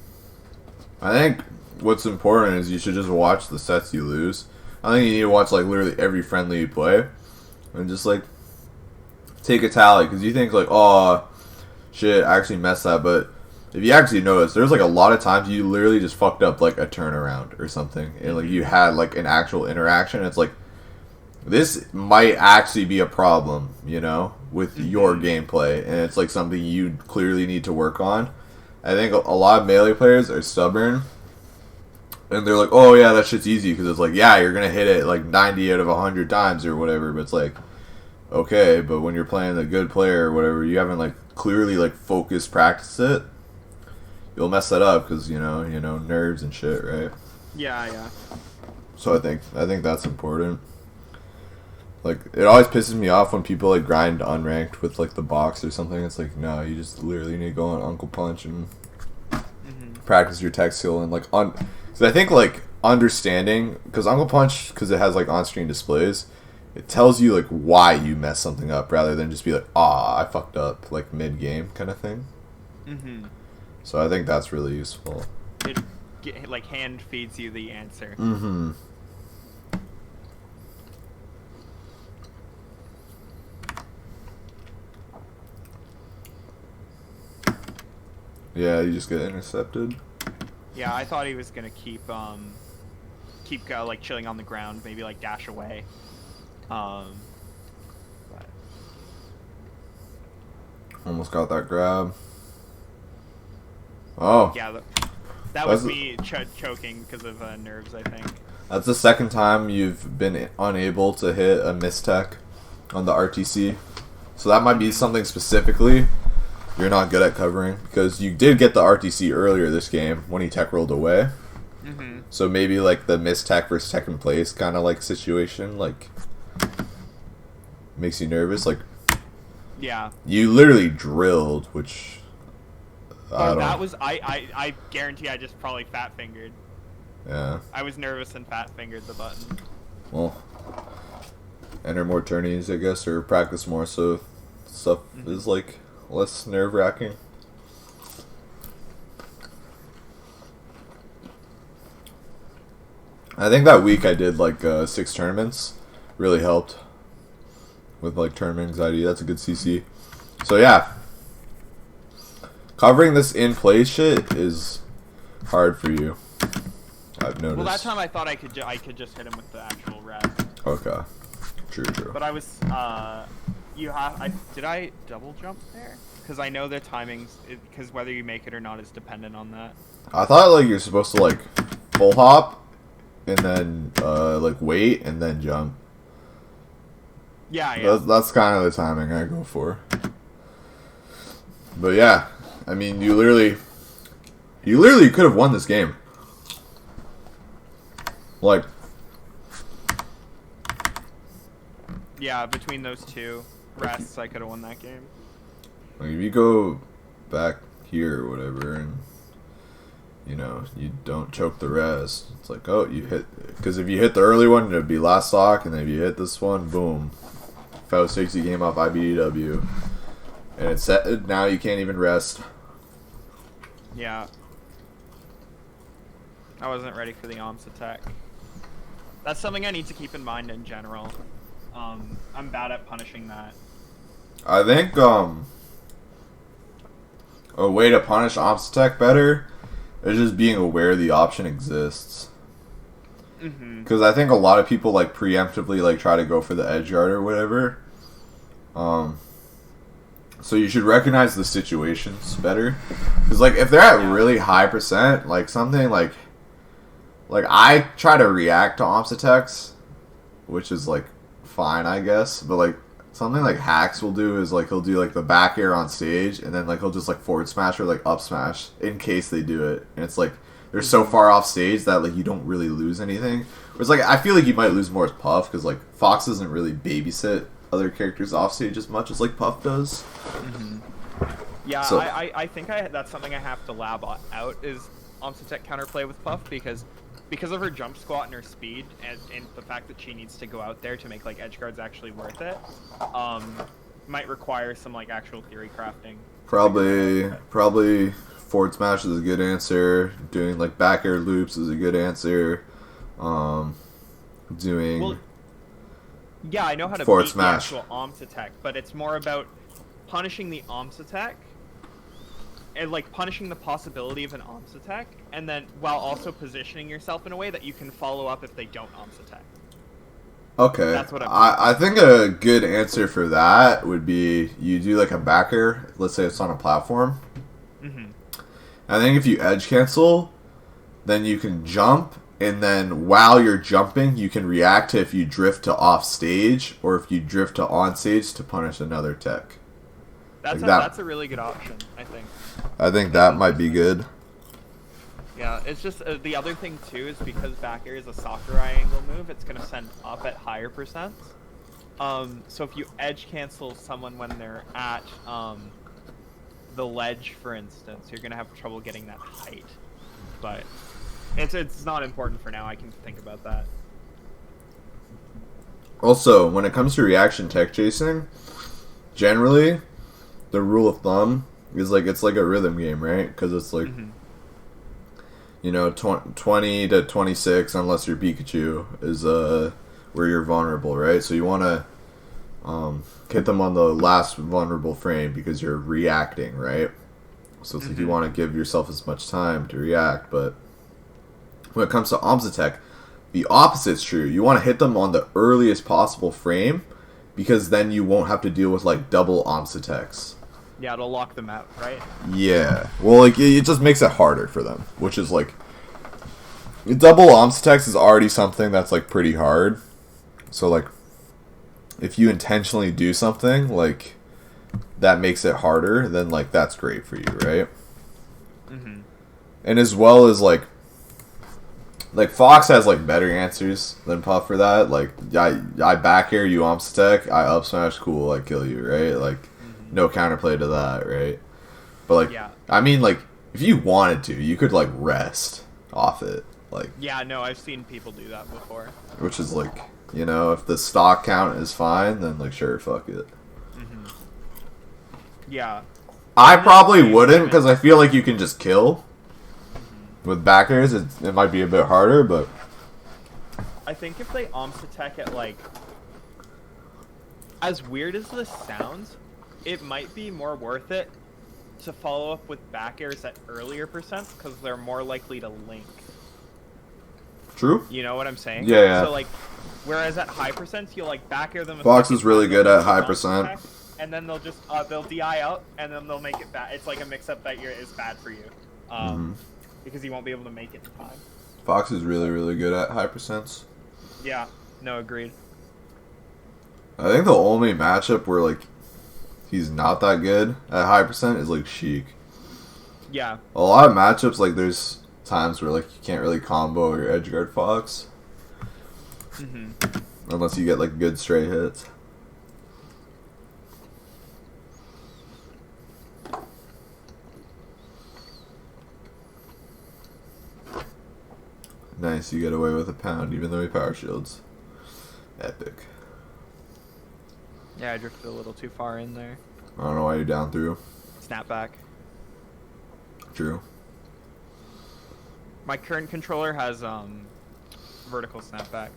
S2: I think what's important is you should just watch the sets you lose. I think you need to watch like literally every friendly you play, and just like take a tally, because you think like, oh shit, I actually messed that, but if you actually notice, there's like a lot of times you literally just fucked up like a turnaround or something, and like you had like an actual interaction. It's like this might actually be a problem, you know, with your gameplay, and it's like something you clearly need to work on. I think a lot of Melee players are stubborn, and they're like, oh yeah, that shit's easy, because it's like, yeah, you're gonna hit it like 90 out of 100 times or whatever, but it's like, okay, but when you're playing the good player or whatever, you haven't like clearly like focused practiced it, you'll mess that up, because you know nerves and shit, right?
S1: Yeah.
S2: So I think that's important. Like, it always pisses me off when people like grind unranked with like the box or something. It's like, no, you just literally need to go on Uncle Punch and practice your tech skill, and like because I think like understanding, because Uncle Punch, because it has like on-screen displays, it tells you like why you mess something up rather than just be like, I fucked up like mid-game kind of thing. So I think that's really useful.
S1: It like hand feeds you the answer.
S2: Yeah, you just get intercepted.
S1: Yeah, I thought he was gonna keep like chilling on the ground, maybe like dash away. But
S2: Almost got that grab. Oh.
S1: Yeah, that was me choking because of nerves, I think.
S2: That's the second time you've been unable to hit a mistech on the RTC. So that might be something specifically you're not good at covering, because you did get the RTC earlier this game when he tech rolled away.
S1: Mm-hmm.
S2: So maybe like the mistech versus second place kind of like situation like makes you nervous. Like,
S1: yeah,
S2: you literally drilled, which
S1: I guarantee I just probably fat fingered.
S2: Yeah.
S1: I was nervous and fat fingered the button.
S2: Well, enter more tourneys, I guess, or practice more, so stuff is like less nerve wracking. I think that week I did like 6 tournaments, really helped with like tournament anxiety. That's a good CC. So yeah, covering this in play shit is hard for you, I've noticed.
S1: Well, that time I thought I could just hit him with the actual res.
S2: Okay, true.
S1: But I was did I double jump there? Because I know the timings, because whether you make it or not is dependent on that.
S2: I thought like you're supposed to like full hop and then like wait and then jump.
S1: Yeah.
S2: That's kind of the timing I go for. But yeah, I mean, you literally could have won this game. Like,
S1: yeah, between those two rests, I could have won that game.
S2: Like, if you go back here or whatever, and you know you don't choke the rest, it's like, oh, you hit, because if you hit the early one, it'd be last stock, and then if you hit this one, boom, Faust takes the game off IBDW, and it's set. Now you can't even rest.
S1: Yeah, I wasn't ready for the OMS attack. That's something I need to keep in mind in general. I'm bad at punishing that.
S2: I think a way to punish OMS attack better is just being aware the option exists. Because I think a lot of people like preemptively like try to go for the edge guard or whatever. So you should recognize the situations better. Because like if they're at really high percent, like something like I try to react to OMS attacks, which is like fine, I guess. But like something like Hacks will do is like he'll do like the back air on stage, and then like he'll just like forward smash or like up smash in case they do it, and it's like they're so far off stage that like you don't really lose anything. Whereas like I feel like you might lose more as Puff, because like Fox doesn't really babysit other characters off stage as much as like Puff does.
S1: Yeah,
S2: so,
S1: I think that's something I have to lab out is OMS attack counterplay with Puff, because of her jump squat and her speed, and the fact that she needs to go out there to make like edge guards actually worth it, might require some like actual theory crafting.
S2: Probably forward smash is a good answer. Doing like back air loops is a good answer.
S1: Yeah, I know how to
S2: forward
S1: beat
S2: smash.
S1: the actual OMS attack, but it's more about punishing the OMS attack, and like punishing the possibility of an OMS attack, and then while also positioning yourself in a way that you can follow up if they don't OMS attack.
S2: Okay,
S1: that's what
S2: I think a good answer for that would be you do like a backer. Let's say it's on a platform. I think if you edge cancel, then you can jump, and then while you're jumping, you can react to if you drift to off stage or if you drift to on stage to punish another tech.
S1: That's a really good option, I think.
S2: I think that might be good.
S1: Yeah, it's just the other thing too is because back air is a Sakurai angle move, it's gonna send up at higher percents. So if you edge cancel someone when they're at the ledge, for instance, you're gonna have trouble getting that height. But it's not important for now. I can think about that.
S2: Also, when it comes to reaction tech chasing, generally, the rule of thumb is like it's like a rhythm game, right? Because it's like, you know, 20 to 26, unless you're Pikachu, is where you're vulnerable, right? So you want to hit them on the last vulnerable frame because you're reacting, right? So it's like you want to give yourself as much time to react, but when it comes to OMS attack, the opposite's true. You want to hit them on the earliest possible frame, because then you won't have to deal with like double OMS attacks.
S1: Yeah, it'll lock them out, right?
S2: Yeah. Well, like, it just makes it harder for them, which is, like... Double Omstetex is already something that's, like, pretty hard. So, like, if you intentionally do something, like, that makes it harder, then, like, that's great for you, right?
S1: Mm-hmm.
S2: And as well as, like, Fox has, like, better answers than Puff for that. Like, I back air you Omstek, I up smash, cool, I kill you, right? Like, no counterplay to that, right? But, like,
S1: Yeah.
S2: I mean, like, if you wanted to, you could, like, rest off it. Like,
S1: yeah, no, I've seen people do that before.
S2: Which is, like, you know, if the stock count is fine, then, like, sure, fuck it.
S1: Mm-hmm. Yeah.
S2: I probably wouldn't, because I feel like you can just kill. With backers, it might be a bit harder, but...
S1: I think if they attack at, like... As weird as this sounds, it might be more worth it to follow up with back airs at earlier percents, because they're more likely to link.
S2: True?
S1: You know what I'm saying?
S2: Yeah, yeah.
S1: So, like, whereas at high percents, you'll, like, back air them...
S2: Fox is really good at high percent.
S1: And then they'll just, they'll DI out, and then they'll make it bad. It's like a mix-up that is bad for you. Because you won't be able to make it in time.
S2: Fox is really, really good at high percents.
S1: Yeah, no, agreed.
S2: I think the only matchup where, like, he's not that good at high percent is, like, Sheik.
S1: Yeah.
S2: A lot of matchups, like, there's times where, like, you can't really combo or edgeguard Fox. Unless you get, like, good straight hits. Nice, you get away with a pound, even though he power shields. Epic.
S1: Yeah, I drifted a little too far in there.
S2: I don't know why you're down through.
S1: Snapback.
S2: True.
S1: My current controller has vertical snapback.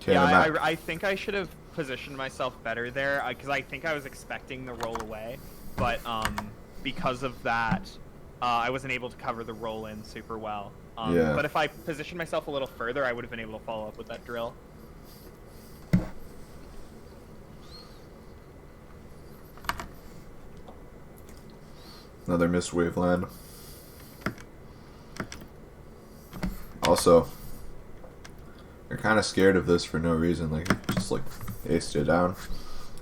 S1: Yeah, I think I should have positioned myself better there, because I think I was expecting the roll away, but because of that, I wasn't able to cover the roll in super well.
S2: Yeah.
S1: But if I positioned myself a little further, I would have been able to follow up with that drill.
S2: Another missed waveland. Also, you're kind of scared of this for no reason. Like, just like aced you down,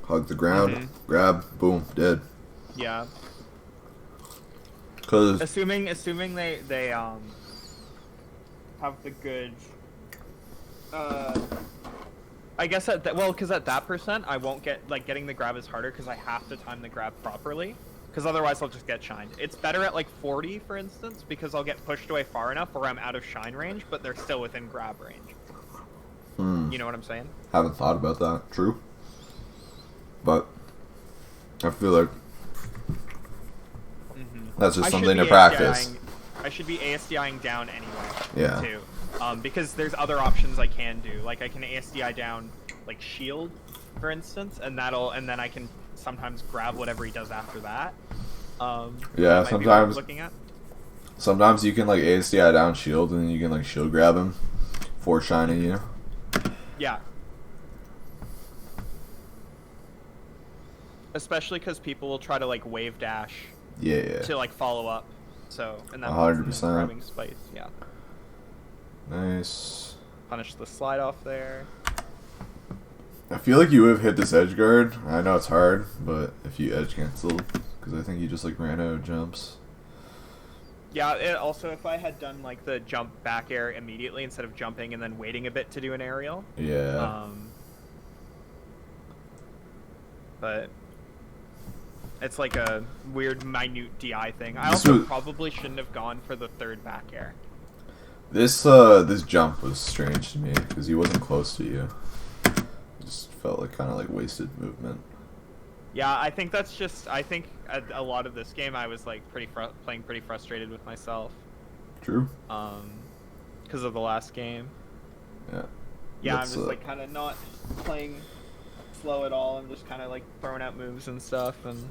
S2: hug the ground, grab, boom, dead.
S1: Yeah.
S2: Cause
S1: assuming they have the good. I guess at that, well, because at that percent, I won't get, like, getting the grab is harder because I have to time the grab properly. Because otherwise I'll just get shined. It's better at like 40, for instance, because I'll get pushed away far enough where I'm out of shine range, but they're still within grab range. You know what I'm saying?
S2: Haven't thought about that. True. But I feel like that's just something to practice.
S1: I should be ASDIing down anyway.
S2: Yeah.
S1: Too. Because there's other options I can do. Like I can ASDI down like shield, for instance, and then I can sometimes grab whatever he does after that.
S2: Yeah,
S1: that
S2: sometimes
S1: looking at.
S2: Sometimes you can like ASDI down shield and then you can like shield grab him for shining you.
S1: Yeah. Especially because people will try to like wave dash.
S2: Yeah.
S1: To like follow up. So and that
S2: 100%.
S1: grabbing space. Yeah.
S2: Nice.
S1: Punish the slide off there.
S2: I feel like you would have hit this edge guard. I know it's hard, but if you edge canceled, because I think you just like ran out of jumps.
S1: Yeah, also if I had done like the jump back air immediately instead of jumping and then waiting a bit to do an aerial.
S2: Yeah.
S1: But it's like a weird minute DI thing. I also probably shouldn't have gone for the third back air.
S2: This jump was strange to me because he wasn't close to you. Just felt like kind of like wasted movement.
S1: Yeah, I think that's just. I think a lot of this game I was like playing pretty frustrated with myself.
S2: True.
S1: Because of the last game.
S2: Yeah.
S1: Yeah, I'm just like kind of not playing slow at all. I'm just kind of like throwing out moves and stuff and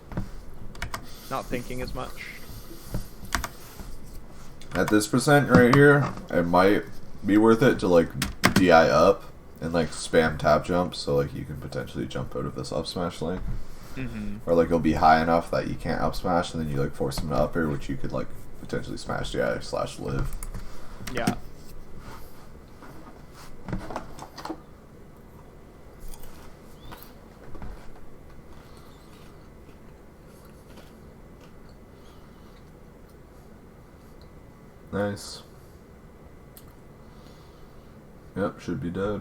S1: not thinking as much.
S2: At this percent right here, it might be worth it to like DI up and like spam tap jump so like you can potentially jump out of this up smash lane.
S1: Mm-hmm.
S2: Or like it'll be high enough that you can't up smash, and then you like force him to up air, which you could like potentially smash the / live.
S1: Yeah.
S2: Nice. Yep, should be dead.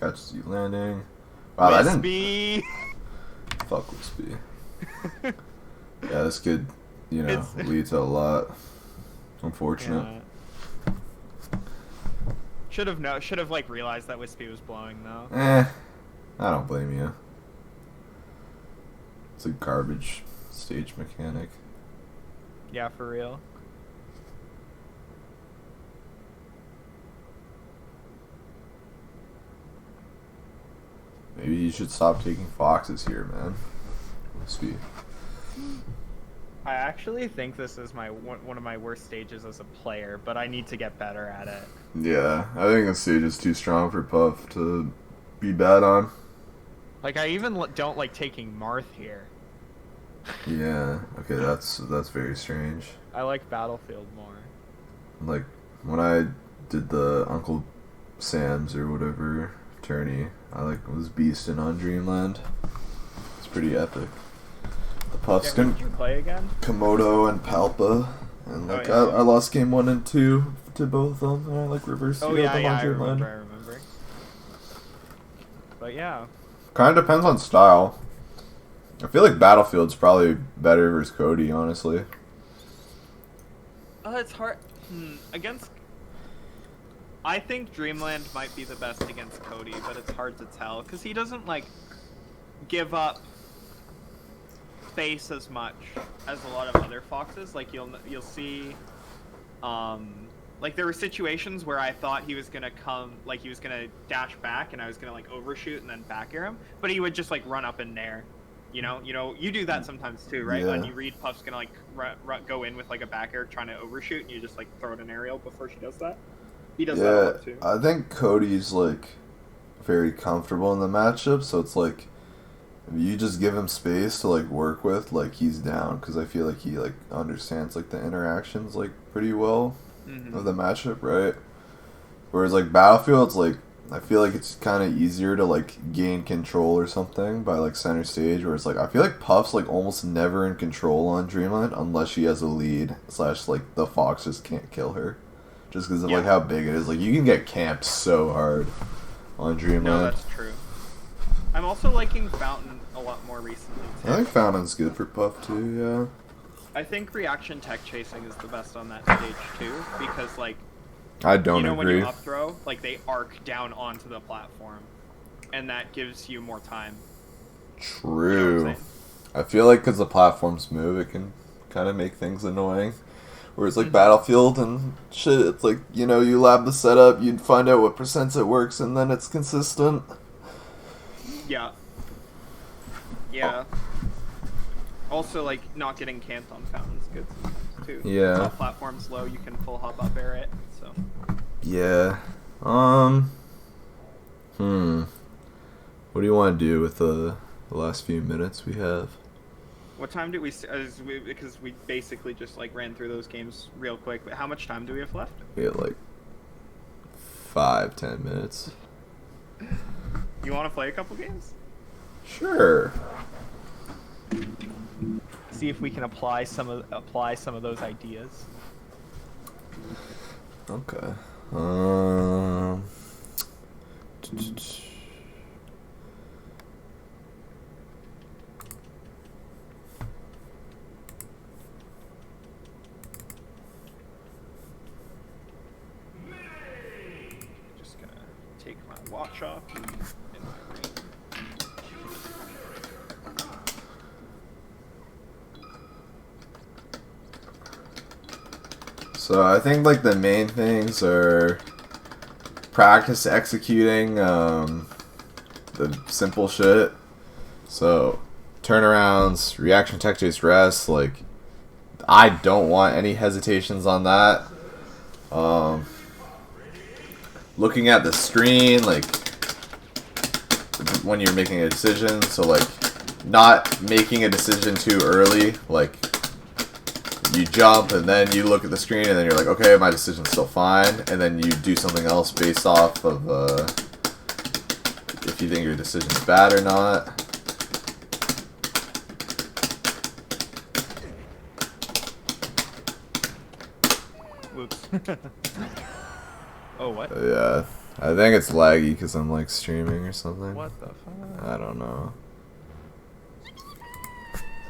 S2: Catches you landing. Wow, that didn't.
S1: Wispy.
S2: Fuck Wispy. Yeah, this could, lead to a lot. Unfortunate.
S1: Yeah. Should have like realized that Wispy was blowing though.
S2: I don't blame you. It's a garbage stage mechanic.
S1: Yeah, for real.
S2: Maybe you should stop taking foxes here, man. Wispy.
S1: I actually think this is one of my worst stages as a player, but I need to get better at it.
S2: Yeah, I think the stage is too strong for Puff to be bad on.
S1: Like, I even don't like taking Marth here.
S2: Yeah, okay, that's very strange.
S1: I like Battlefield more.
S2: Like, when I did the Uncle Sam's or whatever tourney, I was beasting on Dreamland. It's pretty epic. The Puffs
S1: Who did you play again?
S2: Komodo and Palpa, and like
S1: yeah.
S2: I lost game 1 and 2 to both of them, and I like reversed them on
S1: I
S2: Dreamland.
S1: remember. But yeah.
S2: Kind of depends on style. I feel like Battlefield's probably better versus Cody, honestly.
S1: It's hard. Against... I think Dreamland might be the best against Cody, but it's hard to tell. Because he doesn't, like, give up face as much as a lot of other foxes. Like, you'll see... like, there were situations where I thought he was going to come... Like, he was going to dash back, and I was going to, like, overshoot and then back air him. But he would just, like, run up and nair. You know, you do that sometimes too, right?
S2: Yeah.
S1: When you read Puff's gonna like go in with like a back air trying to overshoot, and you just like throw it an aerial before she does that. He does that a lot too.
S2: I think Cody's like very comfortable in the matchup, so it's like if you just give him space to like work with, like he's down because I feel like he like understands like the interactions like pretty well of the matchup, right? Whereas like Battlefield's like. I feel like it's kind of easier to like gain control or something by like center stage, where it's like I feel like Puff's like almost never in control on Dreamland unless she has a lead / like the fox just can't kill her, just because of like how big it is. Like you can get camped so hard on Dreamland.
S1: No, that's true. I'm also liking Fountain a lot more recently too.
S2: I think Fountain's good for Puff too. Yeah.
S1: I think reaction tech chasing is the best on that stage too, because like.
S2: I don't
S1: agree.
S2: agree.
S1: When you up throw, like they arc down onto the platform, and that gives you more time.
S2: True.
S1: You know
S2: I feel like because the platforms move, it can kind of make things annoying. Whereas like Battlefield and shit, it's like you lab the setup, you'd find out what percents it works, and then it's consistent.
S1: Yeah. Yeah. Also, like not getting camped on Fountain's good sometimes too.
S2: Yeah.
S1: If platform's low, you can full hop up air it. So.
S2: Yeah. What do you want to do with the last few minutes we have?
S1: What time do we? Because we basically just like ran through those games real quick. But how much time do we have left?
S2: We have like 5-10 minutes.
S1: You want to play a couple games?
S2: Sure.
S1: See if we can apply some of those ideas.
S2: Okay.
S1: Just gonna take my watch off in my ring.
S2: So I think like the main things are practice executing the simple shit. So turnarounds, reaction tech chase rest, like I don't want any hesitations on that. looking at the screen, like when you're making a decision. So like not making a decision too early, like you jump and then you look at the screen and then you're like, okay, my decision's still fine, and then you do something else based off of if you think your decision's bad or not.
S1: Whoops. Oh, what?
S2: Yeah, I think it's laggy because I'm like streaming or something.
S1: What the fuck?
S2: I don't know.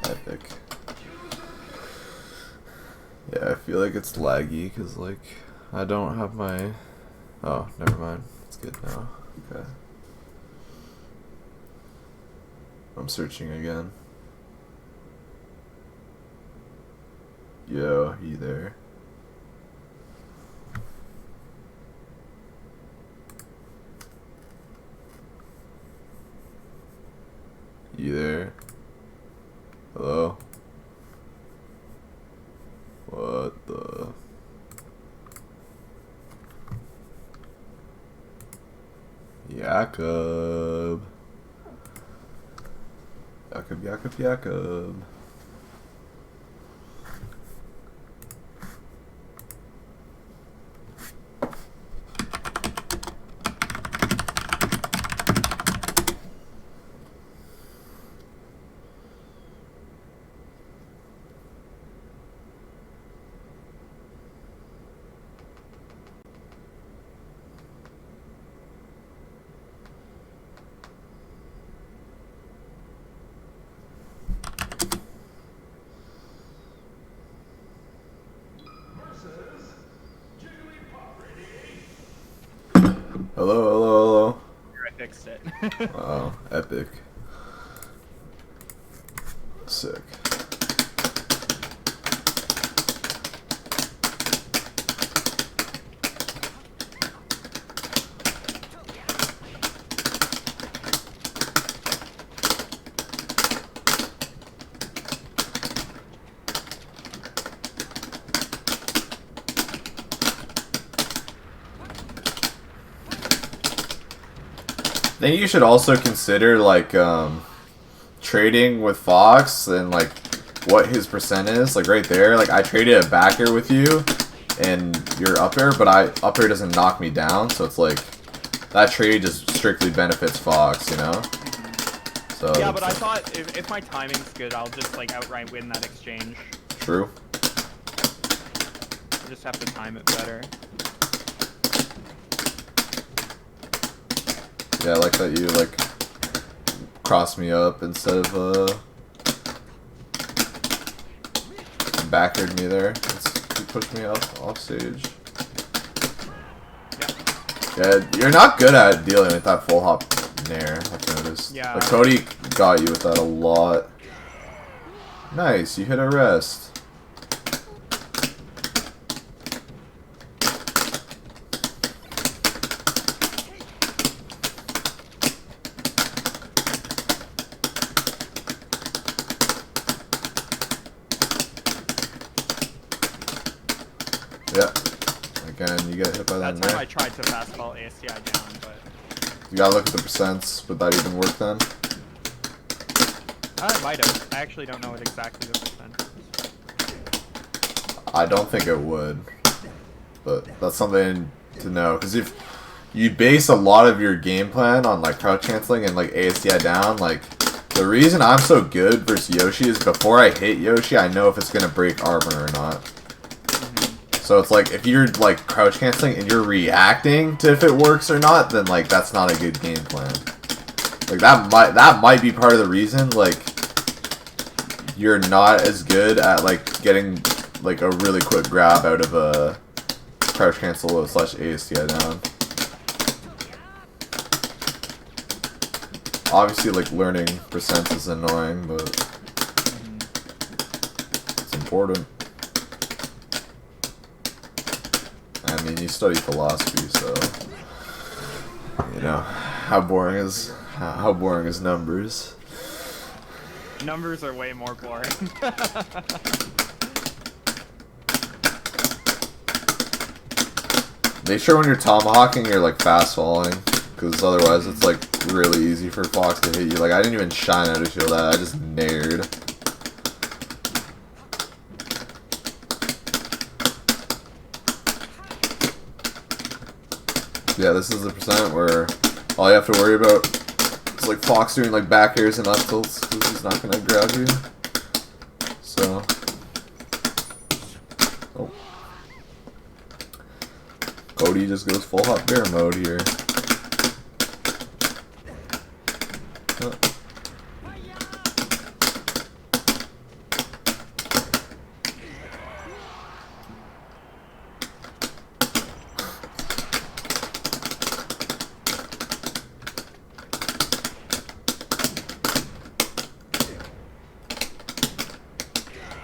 S2: Epic. Yeah, I feel like it's laggy because like I don't have my... Oh, never mind. It's good now. Okay. I'm searching again. Yo, you there? You there? Hello? What the... Jakob. Jakob. Hello.
S1: Here, I fixed it.
S2: Wow, epic. Sick. I think you should also consider like trading with Fox and like what his percent is. Like right there, like I traded a backer with you and you're up air, but up air doesn't knock me down, so it's like that trade just strictly benefits Fox, you know? So
S1: yeah, but I thought if my timing's good, I'll just like outright win that exchange.
S2: True.
S1: I just have to time it better.
S2: Yeah, I like that you like cross me up instead of backered me there. You pushed me off stage. Yeah, you're not good at dealing with that full hop nair, I've noticed.
S1: Yeah.
S2: Like Cody got you with that a lot. Nice, you hit a rest. Yeah. Again, you get hit by that.
S1: That time I tried to fastball ASTI down, but
S2: you gotta look at the percents. Would that even work then?
S1: it might have. I actually don't know what exactly the percent is.
S2: I don't think it would, but that's something to know. Because if you base a lot of your game plan on like crouch canceling and like ASTI down, like the reason I'm so good versus Yoshi is before I hit Yoshi, I know if it's gonna break armor or not. So it's like, if you're like crouch canceling and you're reacting to if it works or not, then like that's not a good game plan. Like that might be part of the reason like you're not as good at like getting like a really quick grab out of a crouch cancel / ASTI down. Obviously, like learning percent is annoying, but it's important. I mean, you study philosophy, so you know how boring is numbers.
S1: Numbers are way more boring.
S2: make sure when you're tomahawking, you're like fast falling, because otherwise it's like really easy for Fox to hit you. Like I didn't even shine out of shield that. I just nared. Yeah, this is the percent where all you have to worry about is like Fox doing like back airs and up tilts because he's not gonna grab you. So, oh, Cody just goes full hot bear mode here. Oh.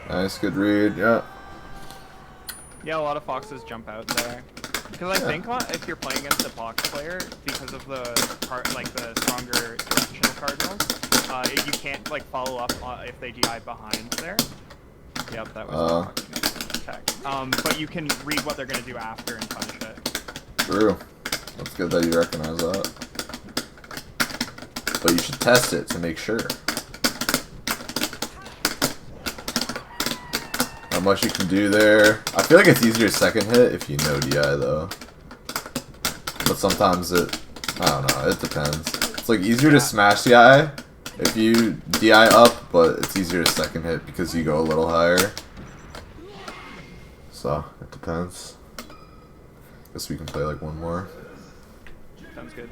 S2: Nice, good read, yeah.
S1: Yeah, a lot of Foxes jump out there. Because I think if you're playing against a box player, because of the the stronger directional cardinals, you can't like follow up if they DI behind there. Yep, that was tech. But you can read what they're gonna do after and punish it.
S2: True. That's good that you recognize that. But you should test it to make sure. How much you can do there. I feel like it's easier second hit if you know DI though. But sometimes I don't know, it depends. It's like easier to smash DI if you DI up, but it's easier to second hit because you go a little higher. So, it depends. Guess we can play like one more.
S1: Sounds good.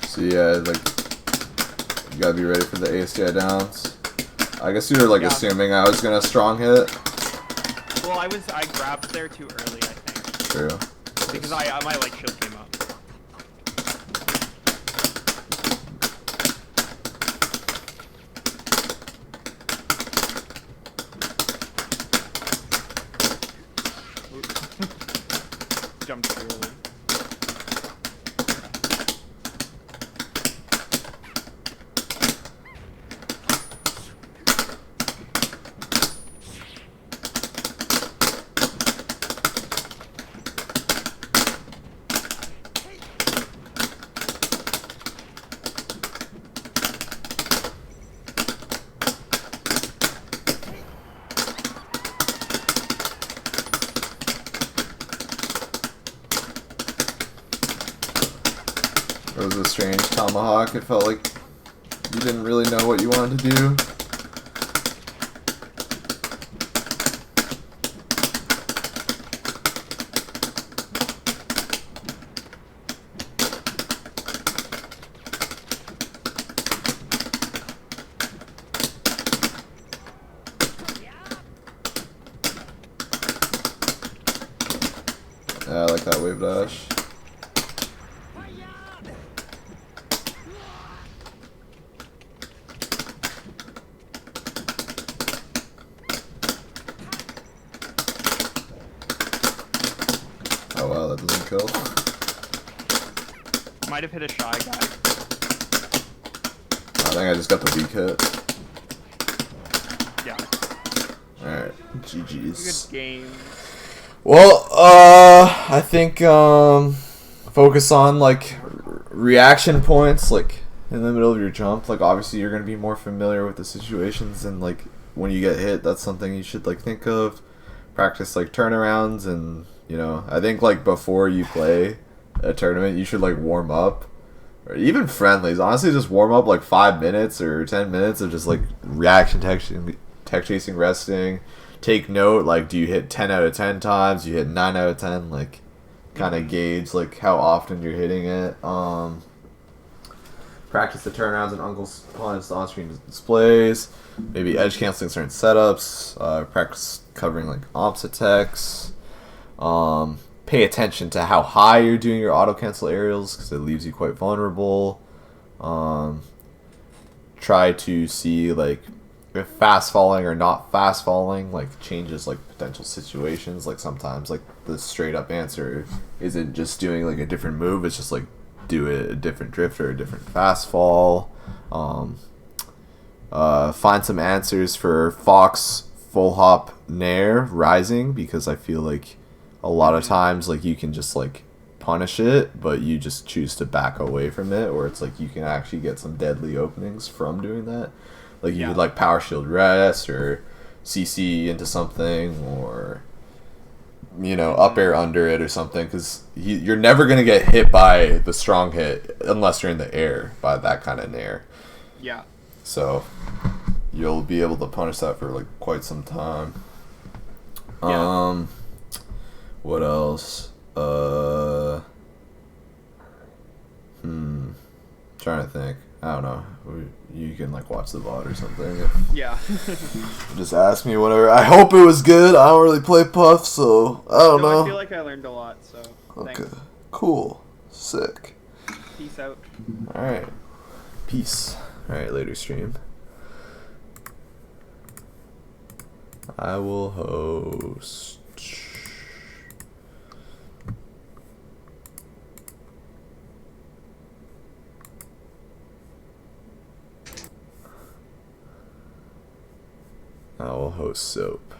S2: So yeah, like, you gotta be ready for the ASTI downs. I guess you were like assuming I was gonna strong hit.
S1: Well, I grabbed there too early, I think.
S2: True.
S1: Because my light shield came up. Jumped too early.
S2: It was a strange tomahawk. It felt like you didn't really know what you wanted to do. Yeah, I like that wave dash. Oh wow, that doesn't kill.
S1: Might have hit a shy guy.
S2: I think I just got the weak hit.
S1: Yeah.
S2: Alright, GG's.
S1: Good game.
S2: Well, I think focus on like reaction points, like in the middle of your jump. Like obviously you're gonna be more familiar with the situations, and like when you get hit, that's something you should like think of. Practice like turnarounds, and you know, I think like before you play a tournament, you should like warm up, or even friendlies. Honestly, just warm up like 5 minutes or 10 minutes of just like reaction tech chasing, resting. Take note, like, do you hit 10 out of 10 times? Do you hit 9 out of 10? Like, kind of gauge, like, how often you're hitting it. Practice the turnarounds and Uncle's on-screen displays. Maybe edge canceling certain setups. Practice covering, like, opposite techs. Pay attention to how high you're doing your auto-cancel aerials, because it leaves you quite vulnerable. Try to see, like, if fast falling or not fast falling like changes like potential situations. Like sometimes like the straight up answer isn't just doing like a different move, it's just like do it a different drift or a different fast fall. Find some answers for Fox full hop nair rising, because I feel like a lot of times like you can just like punish it, but you just choose to back away from it, or it's like you can actually get some deadly openings from doing that. Like you could like power shield rest or CC into something, or you know, up air under it or something, because you're never gonna get hit by the strong hit unless you're in the air by that kind of nair.
S1: Yeah.
S2: So you'll be able to punish that for like quite some time.
S1: Yeah.
S2: What else? Trying to think. I don't know. You can like watch the VOD or something.
S1: Yeah.
S2: Just ask me whatever. I hope it was good. I don't really play Puff, so I don't know.
S1: I feel like I learned a lot, so
S2: okay.
S1: Thanks.
S2: Cool. Sick.
S1: Peace out.
S2: Alright. Peace. Alright, later stream. I will host. I will host Soap.